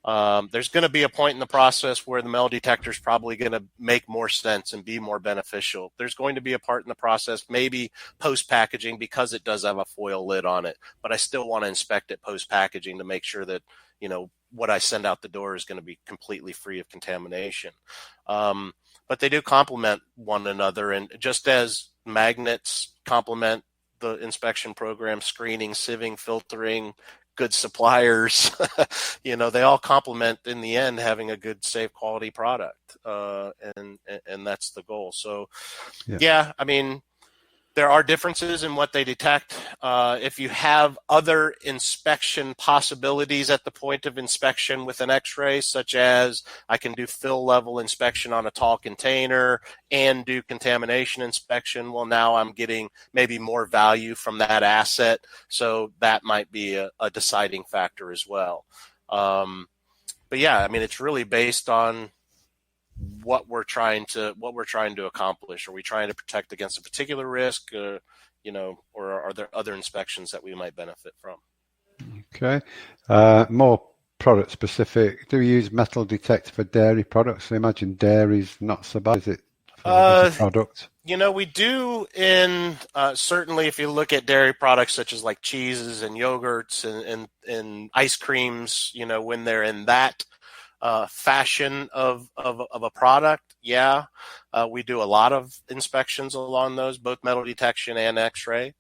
There's going to be a point in the process where the metal detector is probably going to make more sense and be more beneficial. There's going to be a part in the process, maybe post-packaging, because it does have a foil lid on it, but I still want to inspect it post-packaging to make sure that, what I send out the door is going to be completely free of contamination. But they do complement one another. And just as magnets complement the inspection program, screening, sieving, filtering, good suppliers, they all complement in the end having a good, safe, quality product. And that's the goal. So, yeah, I mean, there are differences in what they detect. If you have other inspection possibilities at the point of inspection with an X-ray, such as I can do fill level inspection on a tall container and do contamination inspection, well, now I'm getting maybe more value from that asset. So that might be a deciding factor as well. But yeah, I mean, it's really based on what we're trying to accomplish. Are we trying to protect against a particular risk, or are there other inspections that we might benefit from? Okay. More product specific. Do you use metal detector for dairy products? I imagine dairy's not so bad, is it? For product. We do in certainly if you look at dairy products such as like cheeses and yogurts and ice creams, when they're in that fashion of a product, we do a lot of inspections along those, both metal detection and X-ray.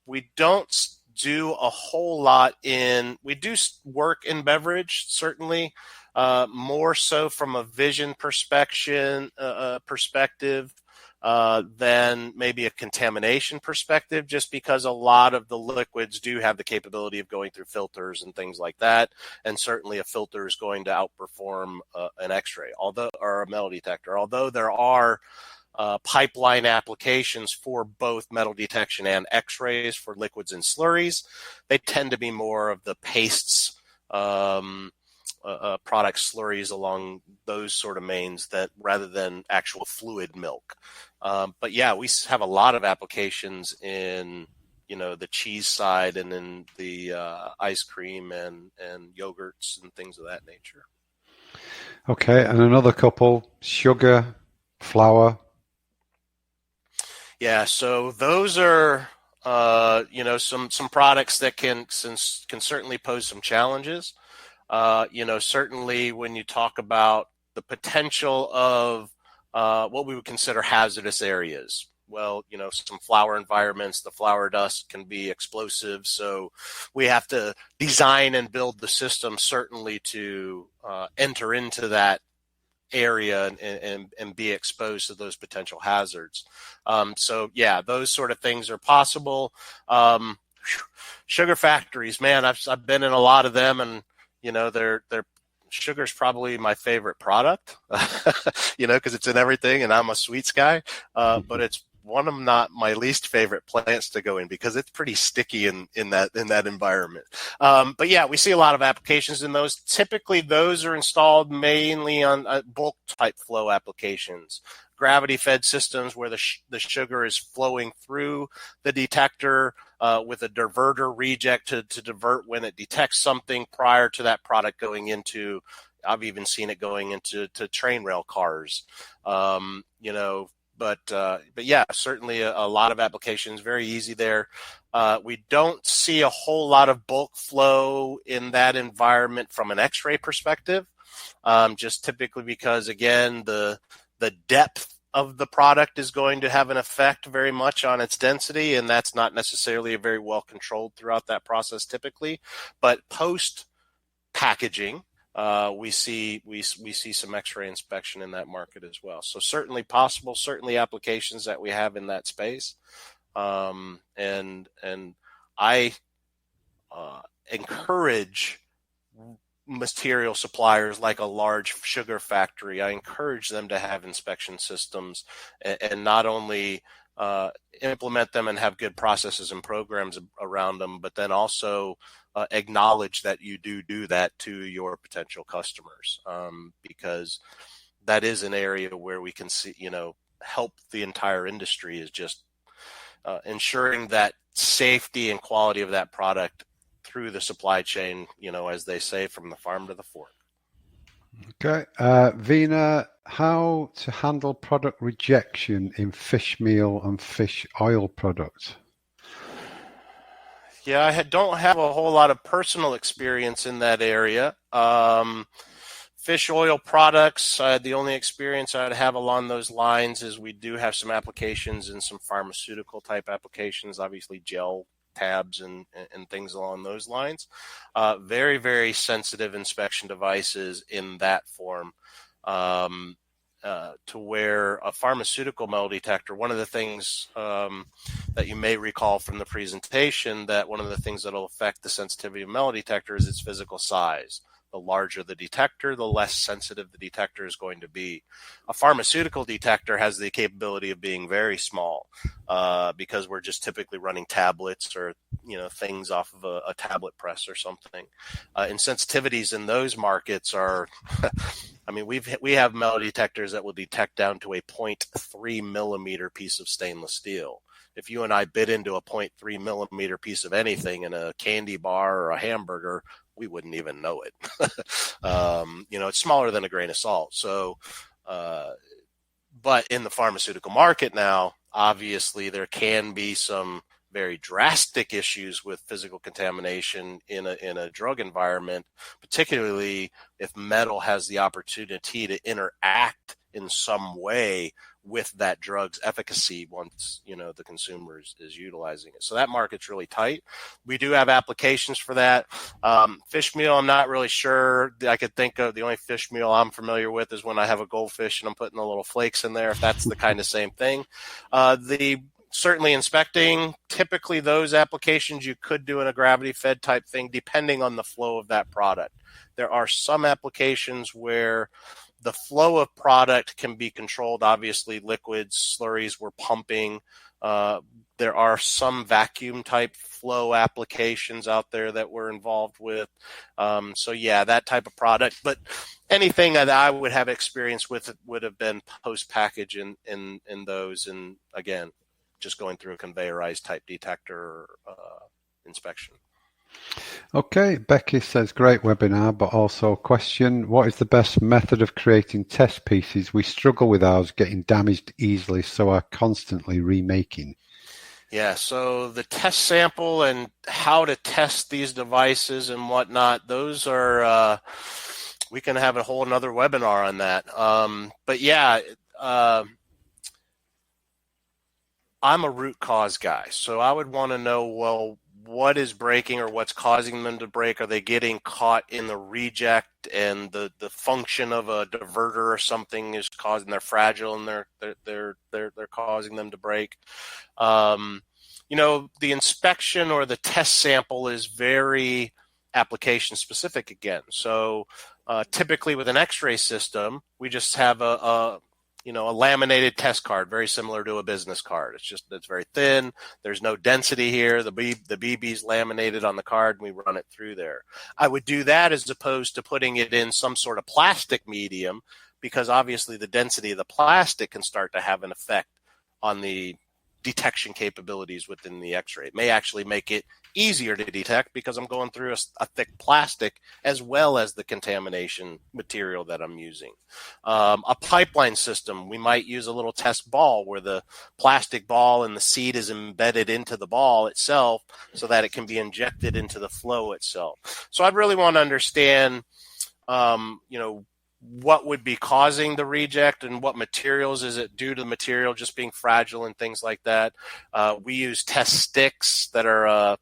We don't do a whole lot we do work in beverage, certainly, more so from a vision perspective than maybe a contamination perspective, just because a lot of the liquids do have the capability of going through filters and things like that. And certainly a filter is going to outperform an X-ray, or a metal detector. Although there are pipeline applications for both metal detection and X-rays for liquids and slurries, they tend to be more of the pastes, product slurries along those sort of mains rather than actual fluid milk. But yeah, we have a lot of applications in, the cheese side and in the ice cream and yogurts and things of that nature. Okay. And another couple, sugar, flour. Yeah. So those are, some products that can certainly pose some challenges. Certainly when you talk about the potential of what we would consider hazardous areas, well, some flour environments, the flour dust can be explosive. So we have to design and build the system certainly to enter into that area and be exposed to those potential hazards. So yeah, those sort of things are possible. Sugar factories, man, I've been in a lot of them, and their sugar's probably my favorite product, because it's in everything, and I'm a sweets guy. But it's one of not my least favorite plants to go in because it's pretty sticky in that environment. But yeah, we see a lot of applications in those. Typically, those are installed mainly on bulk type flow applications. Gravity fed systems where the sugar is flowing through the detector with a diverter reject to divert when it detects something prior to that product going into. I've even seen it going into train rail cars. But yeah, certainly a lot of applications, very easy there. We don't see a whole lot of bulk flow in that environment from an X-ray perspective, just typically because, again, the depth of the product is going to have an effect very much on its density, and that's not necessarily very well controlled throughout that process typically. But post packaging, we see some X-ray inspection in that market as well. So certainly possible, certainly applications that we have in that space, and I encourage material suppliers like a large sugar factory. I encourage them to have inspection systems and not only implement them and have good processes and programs around them, but then also acknowledge that you do that to your potential customers, because that is an area where we can see, help the entire industry is just ensuring that safety and quality of that product through the supply chain, as they say, from the farm to the fork. Okay. Vina, how to handle product rejection in fish meal and fish oil products? Yeah, don't have a whole lot of personal experience in that area. Fish oil products, the only experience I'd have along those lines is we do have some applications in some pharmaceutical type applications, obviously gel tabs and things along those lines. Very, very sensitive inspection devices in that form. To where a pharmaceutical metal detector, one of the things that you may recall from the presentation, that one of the things that will affect the sensitivity of metal detector is its physical size. The larger the detector, the less sensitive the detector is going to be. A pharmaceutical detector has the capability of being very small because we're just typically running tablets or things off of a tablet press or something. And sensitivities in those markets are, I mean, we have metal detectors that will detect down to a 0.3 millimeter piece of stainless steel. If you and I bit into a 0.3 millimeter piece of anything in a candy bar or a hamburger, we wouldn't even know it. It's smaller than a grain of salt. So, but in the pharmaceutical market now, obviously there can be some very drastic issues with physical contamination in a drug environment, particularly if metal has the opportunity to interact in some way with that drug's efficacy once the consumer is utilizing it. So that market's really tight. We do have applications for that. Fish meal, I'm not really sure. I could think of the only fish meal I'm familiar with is when I have a goldfish and I'm putting the little flakes in there, if that's the kind of same thing. Certainly inspecting, typically those applications you could do in a gravity fed type thing depending on the flow of that product. There are some applications where the flow of product can be controlled. Obviously, liquids, slurries we're pumping. There are some vacuum type flow applications out there that we're involved with. So yeah, that type of product. But anything that I would have experience with would have been post-package in those. And again, just going through a conveyorized type detector inspection. Okay, Becky says, great webinar, but also a question, what is the best method of creating test pieces? We struggle with ours getting damaged easily, so are constantly remaking. Yeah, so the test sample and how to test these devices and whatnot, those are, we can have a whole another webinar on that. But yeah, I'm a root cause guy, so I would want to know, well, what is breaking or what's causing them to break? Are they getting caught in the reject and the function of a diverter or something is causing, they're fragile and they're causing them to break? The inspection or the test sample is very application specific again. So typically with an X-ray system, we just have a laminated test card, very similar to a business card. It's very thin. There's no density here. The BB's laminated on the card, and we run it through there. I would do that as opposed to putting it in some sort of plastic medium, because obviously the density of the plastic can start to have an effect on the detection capabilities within the X-ray. It may actually make it easier to detect because I'm going through a thick plastic as well as the contamination material that I'm using. A pipeline system, we might use a little test ball where the plastic ball and the seed is embedded into the ball itself so that it can be injected into the flow itself. So I'd really want to understand, what would be causing the reject and what materials is it due to the material just being fragile and things like that. We use test sticks that are a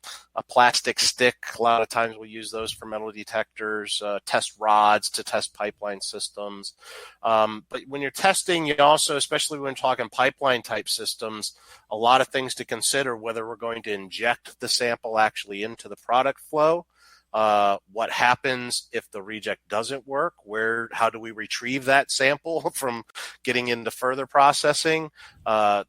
plastic stick. A lot of times we use those for metal detectors, test rods to test pipeline systems. But when you're testing, you also, especially when talking pipeline type systems, a lot of things to consider, whether we're going to inject the sample actually into the product flow. What happens if the reject doesn't work? How do we retrieve that sample from getting into further processing?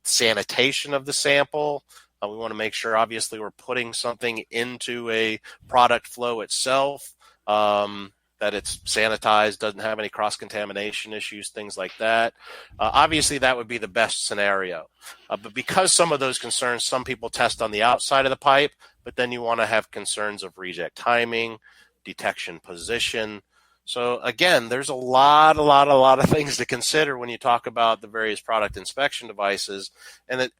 Sanitation of the sample. We want to make sure, obviously, we're putting something into a product flow itself, that it's sanitized, doesn't have any cross-contamination issues, things like that. Obviously, that would be the best scenario. But because some of those concerns, some people test on the outside of the pipe, but then you want to have concerns of reject timing, detection position. So again, there's a lot of things to consider when you talk about the various product inspection devices. And that,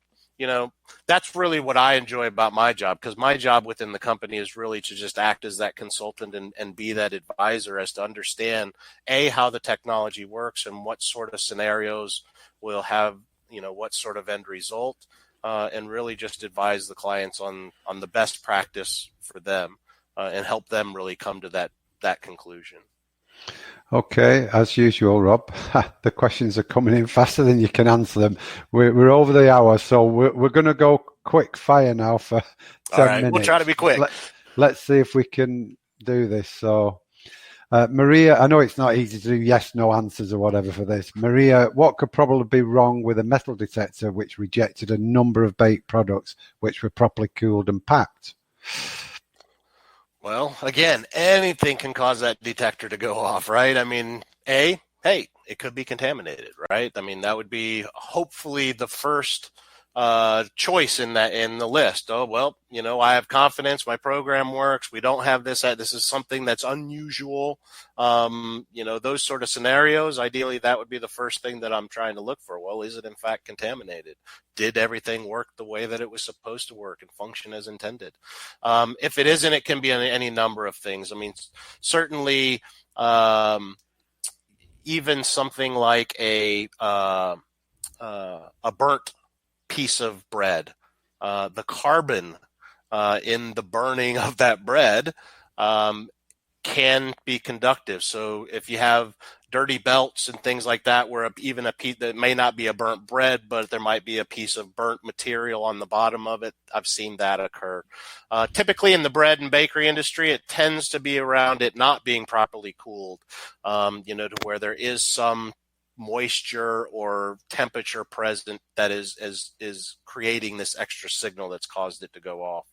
that's really what I enjoy about my job, because my job within the company is really to just act as that consultant and be that advisor as to understand, how the technology works and what sort of scenarios will have, what sort of end result, and really just advise the clients on the best practice for them, and help them really come to that conclusion. Okay, as usual, Rob, the questions are coming in faster than you can answer them. We're over the hour, so we're going to go quick fire now for 10 minutes. We'll try to be quick. Let's see if we can do this. So, Maria, I know it's not easy to do yes, no answers or whatever for this. Maria, what could probably be wrong with a metal detector which rejected a number of baked products which were properly cooled and packed? Well, again, anything can cause that detector to go off, right? I mean, hey, it could be contaminated, right? I mean, that would be hopefully the first choice in the list. Oh, well, I have confidence, my program works. We don't have this. This is something that's unusual. Those sort of scenarios. Ideally, that would be the first thing that I'm trying to look for. Well, is it in fact contaminated? Did everything work the way that it was supposed to work and function as intended? If it isn't, it can be any number of things. I mean, certainly, even something like a burnt piece of bread, the carbon in the burning of that bread can be conductive. So if you have dirty belts and things like that, where even a piece that may not be a burnt bread, but there might be a piece of burnt material on the bottom of it, I've seen that occur. Typically in the bread and bakery industry, it tends to be around it not being properly cooled, to where there is some moisture or temperature present that is creating this extra signal that's caused it to go off.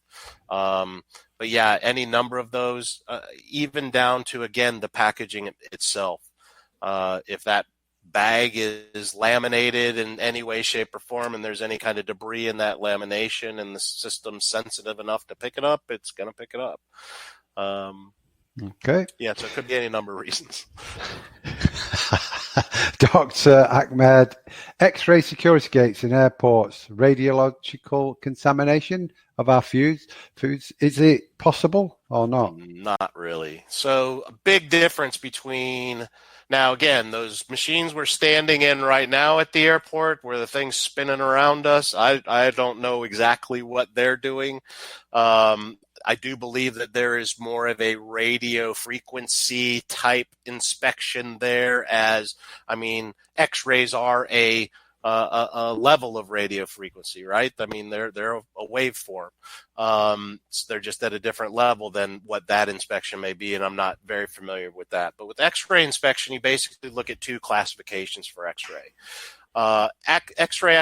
But yeah, any number of those, even down to, again, the packaging itself. If that bag is laminated in any way, shape, or form, and there's any kind of debris in that lamination and the system's sensitive enough to pick it up, it's going to pick it up. Okay. Yeah, so it could be any number of reasons. Dr. Ahmed, X-ray security gates in airports, radiological contamination of our foods. Is it possible or not? Not really. So a big difference between, now again, those machines we're standing in right now at the airport where the thing's spinning around us, I don't know exactly what they're doing. I do believe that there is more of a radio frequency type inspection there, as, I mean, X-rays are a level of radio frequency, right? I mean, they're a waveform. So they're just at a different level than what that inspection may be, and I'm not very familiar with that. But with X-ray inspection, you basically look at two classifications for X-ray. X-ray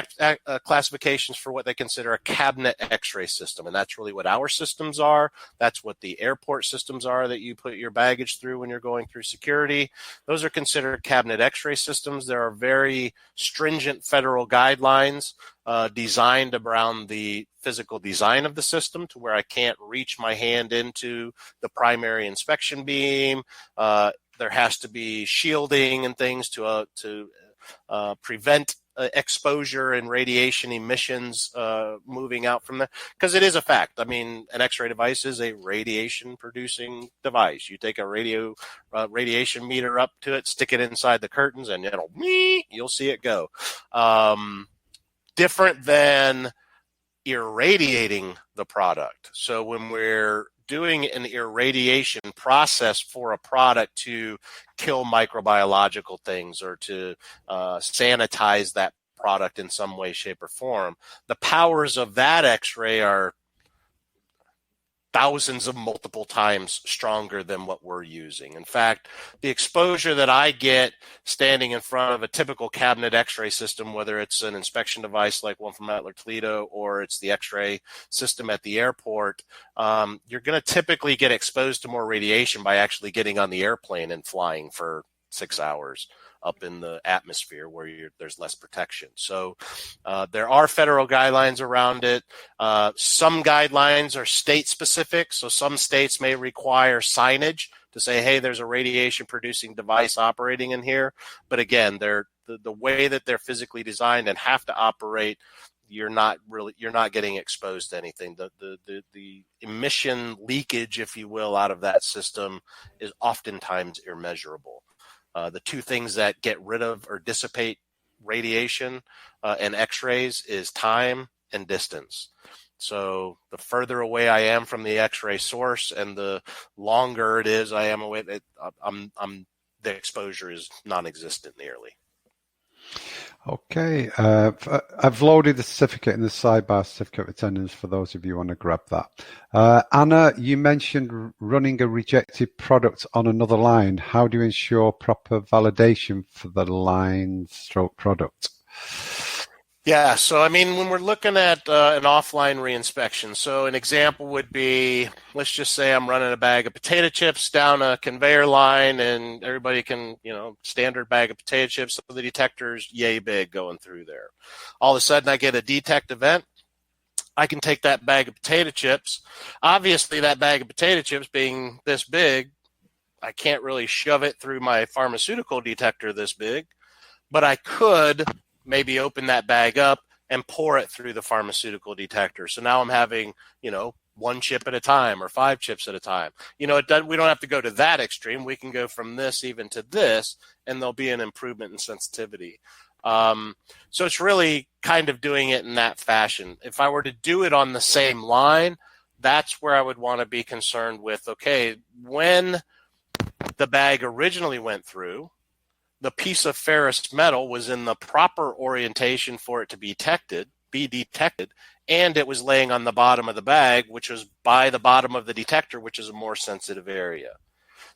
classifications for what they consider a cabinet X-ray system, and that's really what our systems are. That's what the airport systems are that you put your baggage through when you're going through security. Those are considered cabinet X-ray systems. There are very stringent federal guidelines designed around the physical design of the system to where I can't reach my hand into the primary inspection beam. There has to be shielding and things to prevent exposure and radiation emissions moving out from there, because it is a fact. I mean, an X-ray device is a radiation-producing device. You take a radiation meter up to it, stick it inside the curtains, and you'll see it go. Different than irradiating the product. So when we're doing an irradiation process for a product to kill microbiological things or to sanitize that product in some way, shape, or form, the powers of that X-ray are thousands of multiple times stronger than what we're using. In fact, the exposure that I get standing in front of a typical cabinet X-ray system, whether it's an inspection device like one from Mettler-Toledo or it's the X-ray system at the airport, you're going to typically get exposed to more radiation by actually getting on the airplane and flying for 6 hours up in the atmosphere where there's less protection. So there are federal guidelines around it. Some guidelines are state specific. So some states may require signage to say, hey, there's a radiation producing device operating in here. But again, the way that they're physically designed and have to operate you're not getting exposed to anything. The emission leakage, if you will, out of that system is oftentimes immeasurable. The two things that get rid of or dissipate radiation and X-rays is time and distance. So the further away I am from the X-ray source and the longer it is I am away, the exposure is non-existent nearly. Okay. I've loaded the certificate in the sidebar, certificate of attendance, for those of you who want to grab that. Anna, you mentioned running a rejected product on another line. How do you ensure proper validation for the line/product? Yeah, so I mean, when we're looking at an offline reinspection, so an example would be, let's just say I'm running a bag of potato chips down a conveyor line, and everybody can, standard bag of potato chips, so the detector's yay big going through there. All of a sudden I get a detect event. I can take that bag of potato chips. Obviously, that bag of potato chips being this big, I can't really shove it through my pharmaceutical detector this big, but I could maybe open that bag up and pour it through the pharmaceutical detector. So now I'm having, one chip at a time or 5 chips at a time. We don't have to go to that extreme. We can go from this even to this, and there'll be an improvement in sensitivity. So it's really kind of doing it in that fashion. If I were to do it on the same line, that's where I would want to be concerned with, okay, when the bag originally went through, the piece of ferrous metal was in the proper orientation for it to be detected, and it was laying on the bottom of the bag, which was by the bottom of the detector, which is a more sensitive area.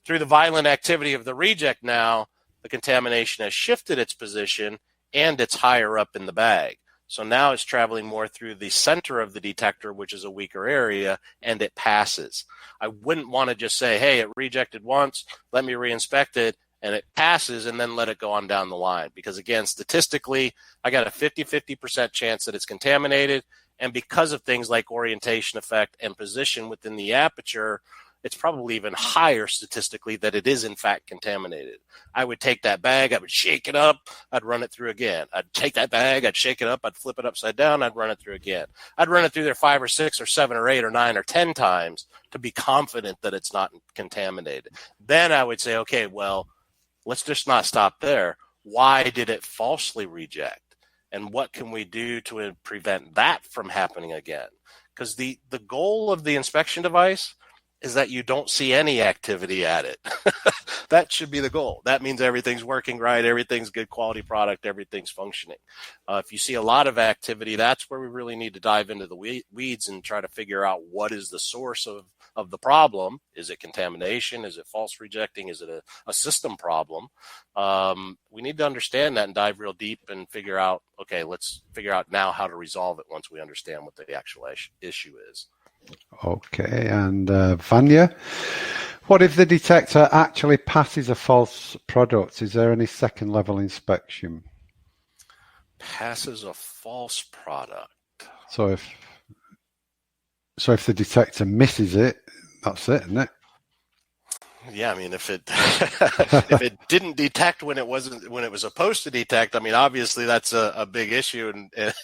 Through the violent activity of the reject now, the contamination has shifted its position, and it's higher up in the bag. So now it's traveling more through the center of the detector, which is a weaker area, and it passes. I wouldn't want to just say, hey, it rejected once, let me reinspect it, and it passes, and then let it go on down the line. Because again, statistically, I got a 50% chance that it's contaminated. And because of things like orientation effect and position within the aperture, it's probably even higher statistically that it is in fact contaminated. I would take that bag, I would shake it up, I'd run it through again. I'd take that bag, I'd shake it up, I'd flip it upside down, I'd run it through again. I'd run it through there 5 or 6 or 7 or 8 or 9 or 10 times to be confident that it's not contaminated. Then I would say, okay, well, let's just not stop there. Why did it falsely reject? And what can we do to prevent that from happening again? Because the goal of the inspection device is that you don't see any activity at it. That should be the goal. That means everything's working right, everything's good quality product, everything's functioning. If you see a lot of activity, that's where we really need to dive into the weeds and try to figure out what is the source of the problem. Is it contamination? Is it false rejecting? Is it a system problem? We need to understand that and dive real deep and figure out, okay, let's figure out now how to resolve it once we understand what the actual issue is. Okay, and Vanya, what if the detector actually passes a false product? Is there any second level inspection? Passes a false product. So if the detector misses it, that's it, isn't it? Yeah, I mean, if if it didn't detect when it was supposed to detect, I mean, obviously that's a big issue,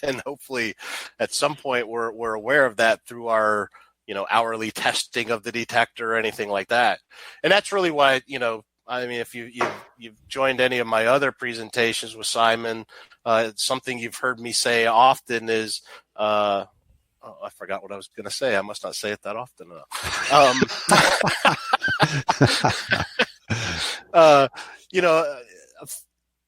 and hopefully at some point we're aware of that through our hourly testing of the detector or anything like that. And that's really why I mean, if you've joined any of my other presentations with Simon, something you've heard me say often is. Oh, I forgot what I was going to say. I must not say it that often enough.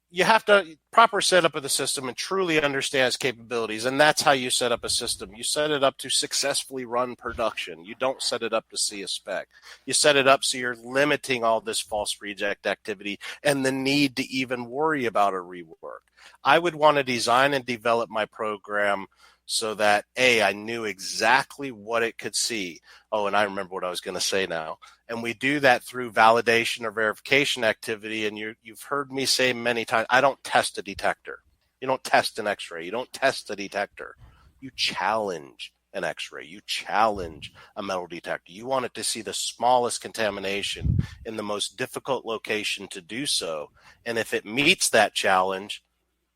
You have to proper setup of the system and truly understand its capabilities. And that's how you set up a system. You set it up to successfully run production. You don't set it up to see a spec. You set it up so you're limiting all this false reject activity and the need to even worry about a rework. I would want to design and develop my program so that, I knew exactly what it could see. Oh, and I remember what I was going to say now. And we do that through validation or verification activity. And you've heard me say many times, I don't test a detector. You don't test an X-ray. You don't test a detector. You challenge an X-ray. You challenge a metal detector. You want it to see the smallest contamination in the most difficult location to do so. And if it meets that challenge,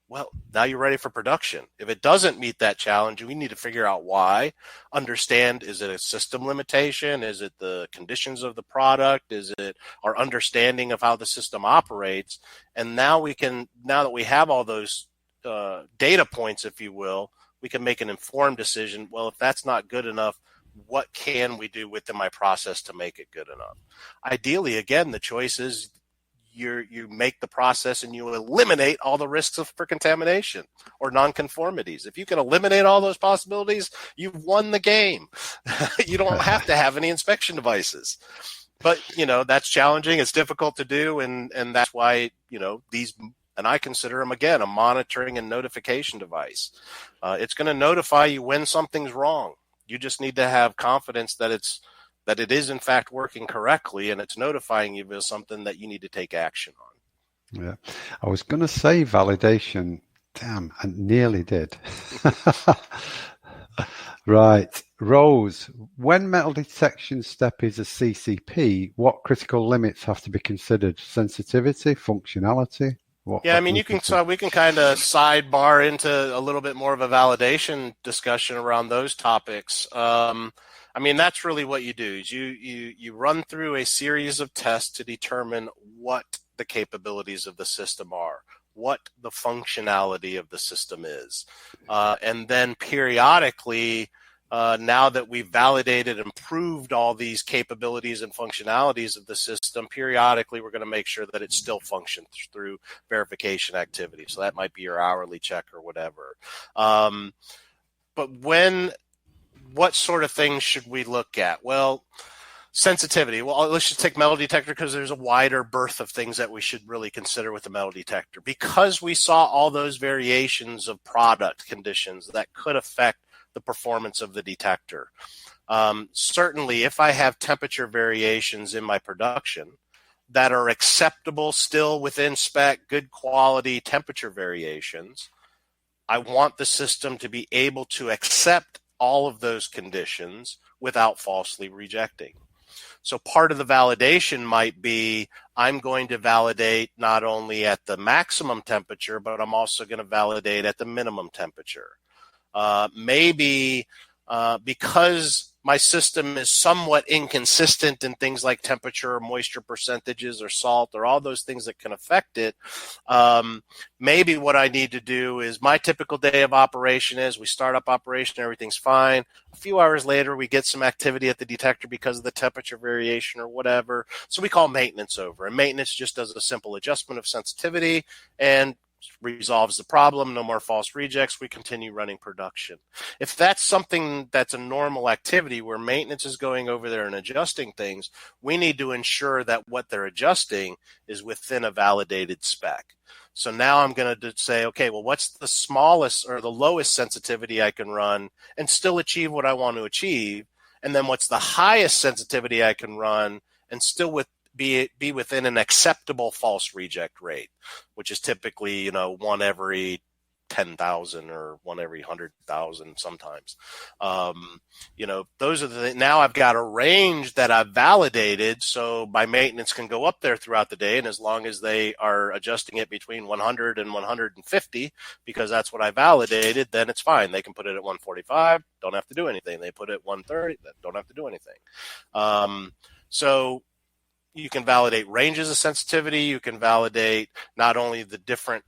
Well, now you're ready for production. If it doesn't meet that challenge, we need to figure out why. Understand, is it a system limitation? Is it the conditions of the product? Is it our understanding of how the system operates? And now that we have all those data points, if you will, we can make an informed decision. Well, if that's not good enough, what can we do within my process to make it good enough? Ideally, again, the choice is you make the process and you eliminate all the risks for contamination or nonconformities. If you can eliminate all those possibilities, you've won the game. You don't have to have any inspection devices. But, that's challenging. It's difficult to do. And that's why, these, and I consider them, again, a monitoring and notification device. It's going to notify you when something's wrong. You just need to have confidence that it is in fact working correctly, and it's notifying you of something that you need to take action on. Yeah, I was going to say validation. Damn, I nearly did. Right. Rose, when metal detection step is a CCP, what critical limits have to be considered? Sensitivity, functionality? We can kind of sidebar into a little bit more of a validation discussion around those topics. That's really what you do is you run through a series of tests to determine what the capabilities of the system are, what the functionality of the system is. And then periodically, now that we've validated and proved all these capabilities and functionalities of the system, periodically we're going to make sure that it still functions through verification activity. So that might be your hourly check or whatever. But what sort of things should we look at? Well, sensitivity. Well, let's just take metal detector because there's a wider berth of things that we should really consider with the metal detector. Because we saw all those variations of product conditions that could affect the performance of the detector. Certainly, if I have temperature variations in my production that are acceptable, still within spec, good quality temperature variations, I want the system to be able to accept all of those conditions without falsely rejecting. So part of the validation might be I'm going to validate not only at the maximum temperature, but I'm also going to validate at the minimum temperature. Maybe because my system is somewhat inconsistent in things like temperature or moisture percentages or salt or all those things that can affect it, maybe what I need to do is my typical day of operation is we start up operation, everything's fine. A few hours later, we get some activity at the detector because of the temperature variation or whatever. So we call maintenance over. And maintenance just does a simple adjustment of sensitivity and resolves the problem. No more false rejects. We continue running production. If that's something that's a normal activity where maintenance is going over there and adjusting things, we need to ensure that what they're adjusting is within a validated spec. So now I'm going to say, okay, well, what's the smallest or the lowest sensitivity I can run and still achieve what I want to achieve? And then what's the highest sensitivity I can run and still be within an acceptable false reject rate, which is typically, one every 10,000 or one every 100,000 sometimes. Those are now I've got a range that I've validated, so my maintenance can go up there throughout the day, and as long as they are adjusting it between 100 and 150, because that's what I validated, then it's fine. They can put it at 145, don't have to do anything. They put it at 130, don't have to do anything. So you can validate ranges of sensitivity. You can validate not only the different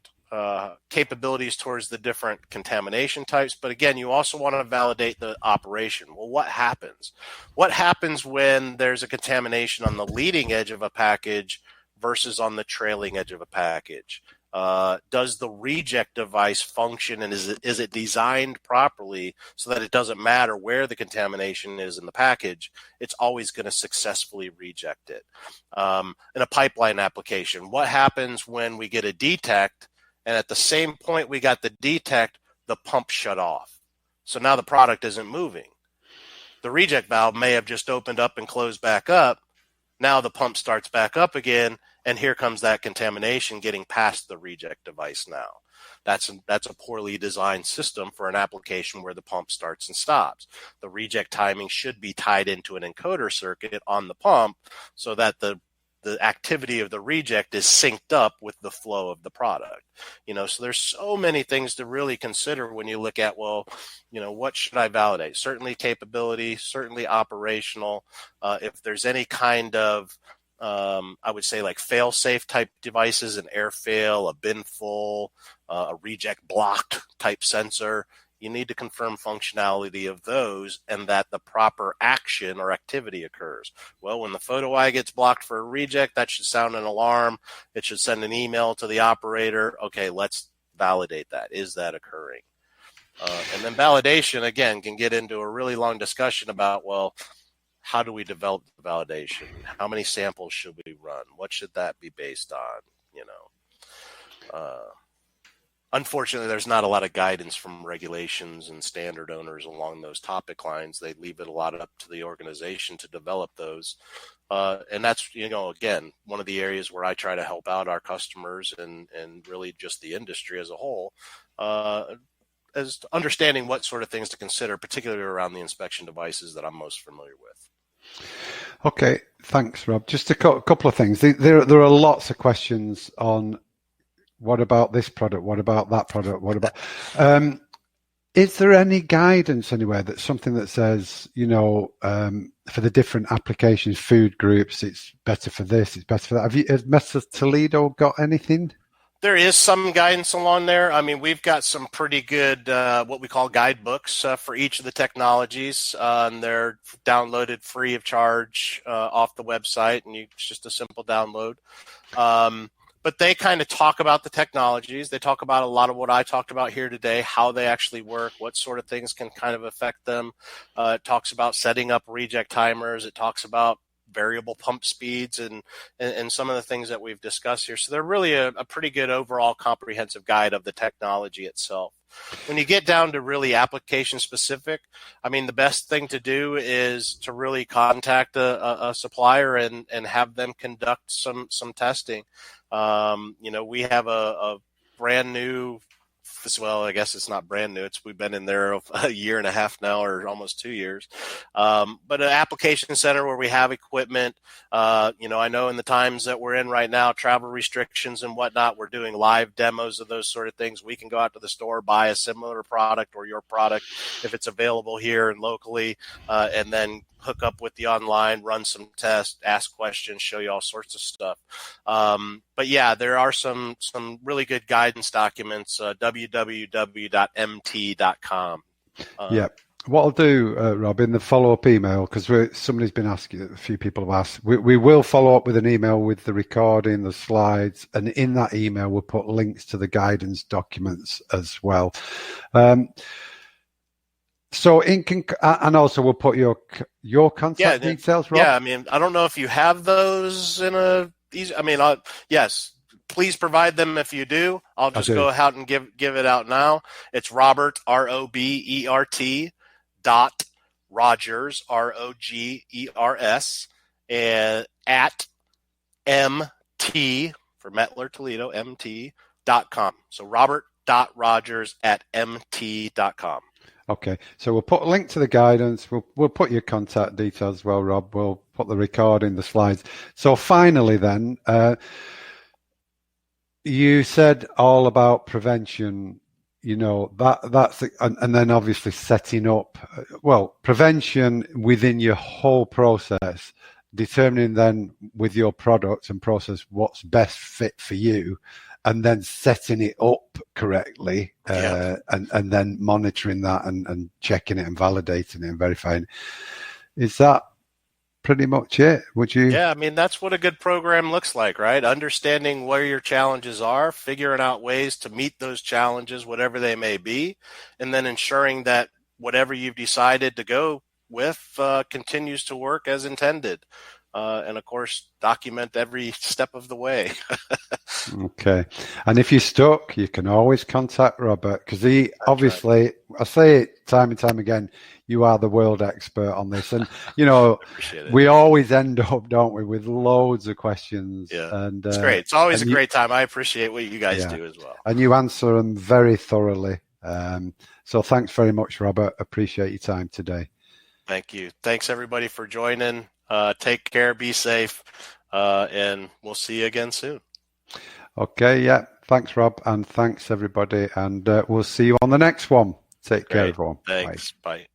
capabilities towards the different contamination types, but again, you also want to validate the operation. Well, what happens? What happens when there's a contamination on the leading edge of a package versus on the trailing edge of a package? Does the reject device function, and is it designed properly so that it doesn't matter where the contamination is in the package, it's always going to successfully reject it? In a pipeline application, what happens when we get a detect and at the same point we got the detect, the pump shut off? So now the product isn't moving. The reject valve may have just opened up and closed back up. Now the pump starts back up again, and here comes that contamination getting past the reject device now. That's a poorly designed system for an application where the pump starts and stops. The reject timing should be tied into an encoder circuit on the pump so that the the activity of the reject is synced up with the flow of the product. So there's so many things to really consider when you look at, well, what should I validate? Certainly capability, certainly operational. If there's any kind of, I would say like fail-safe type devices, an air fail, a bin full, a reject blocked type sensor, you need to confirm functionality of those and that the proper action or activity occurs. Well, when the photo eye gets blocked for a reject, that should sound an alarm. It should send an email to the operator. Okay, let's validate that. Is that occurring? And then validation, again, can get into a really long discussion about, well, how do we develop the validation? How many samples should we run? What should that be based on? Unfortunately, there's not a lot of guidance from regulations and standard owners along those topic lines. They leave it a lot up to the organization to develop those. And that's, again, one of the areas where I try to help out our customers and really just the industry as a whole, as understanding what sort of things to consider, particularly around the inspection devices that I'm most familiar with. Okay, thanks, Rob. Just a couple of things. There are lots of questions on what about this product? What about that product? What about? Is there any guidance anywhere that's something that says, for the different applications, food groups, it's better for this, it's better for that? Has Mr. Toledo got anything? There is some guidance along there. I mean, we've got some pretty good, what we call guidebooks for each of the technologies. And they're downloaded free of charge off the website, and it's just a simple download. But they kind of talk about the technologies. They talk about a lot of what I talked about here today, how they actually work, what sort of things can kind of affect them. It talks about setting up reject timers. It talks about variable pump speeds and some of the things that we've discussed here. So they're really a pretty good overall comprehensive guide of the technology itself. When you get down to really application specific, I mean, the best thing to do is to really contact a supplier and have them conduct some testing. We have a brand new, well, I guess it's not brand new. We've been in there a year and a half now, or almost 2 years. But an application center where we have equipment. I know in the times that we're in right now, travel restrictions and whatnot, we're doing live demos of those sort of things. We can go out to the store, buy a similar product or your product if it's available here and locally, and then hook up with the online, run some tests, ask questions, show you all sorts of stuff. But yeah, there are some really good guidance documents, www.mt.com. Yeah. What I'll do, Rob, in the follow-up email, because somebody's been asking, a few people have asked, we will follow up with an email with the recording, the slides, and in that email we'll put links to the guidance documents as well. So and also we'll put your contact details, Rob. Yeah, I mean, I don't know if you have those yes, please provide them if you do. I'll just go ahead and give it out now. It's Robert, ROBERT .Rogers, ROGERS, at MT for Mettler Toledo, MT.com. So Robert.Rogers at MT.com. Okay, so we'll put a link to the guidance. We'll put your contact details as well, Rob. We'll put the recording, the slides. So finally then, you said all about prevention, that's and then obviously setting up, prevention within your whole process, determining then with your product and process what's best fit for you, and then setting it up correctly, and then monitoring that and checking it and validating it and verifying it. Is that pretty much it? Would you? Yeah, I mean, that's what a good program looks like, right? Understanding where your challenges are, figuring out ways to meet those challenges, whatever they may be, and then ensuring that whatever you've decided to go with continues to work as intended. And of course, document every step of the way. Okay. And if you're stuck, you can always contact Robert, because he obviously, I say it time and time again, you are the world expert on this. And, we always end up, don't we, with loads of questions. Yeah, and it's great. It's always a great time. I appreciate what you guys do as well. And you answer them very thoroughly. So thanks very much, Robert. Appreciate your time today. Thank you. Thanks, everybody, for joining. Take care. Be safe. and we'll see you again soon. Okay, yeah. Thanks, Rob, and thanks everybody, and we'll see you on the next one. Take care, Great. everyone. Thanks. Bye.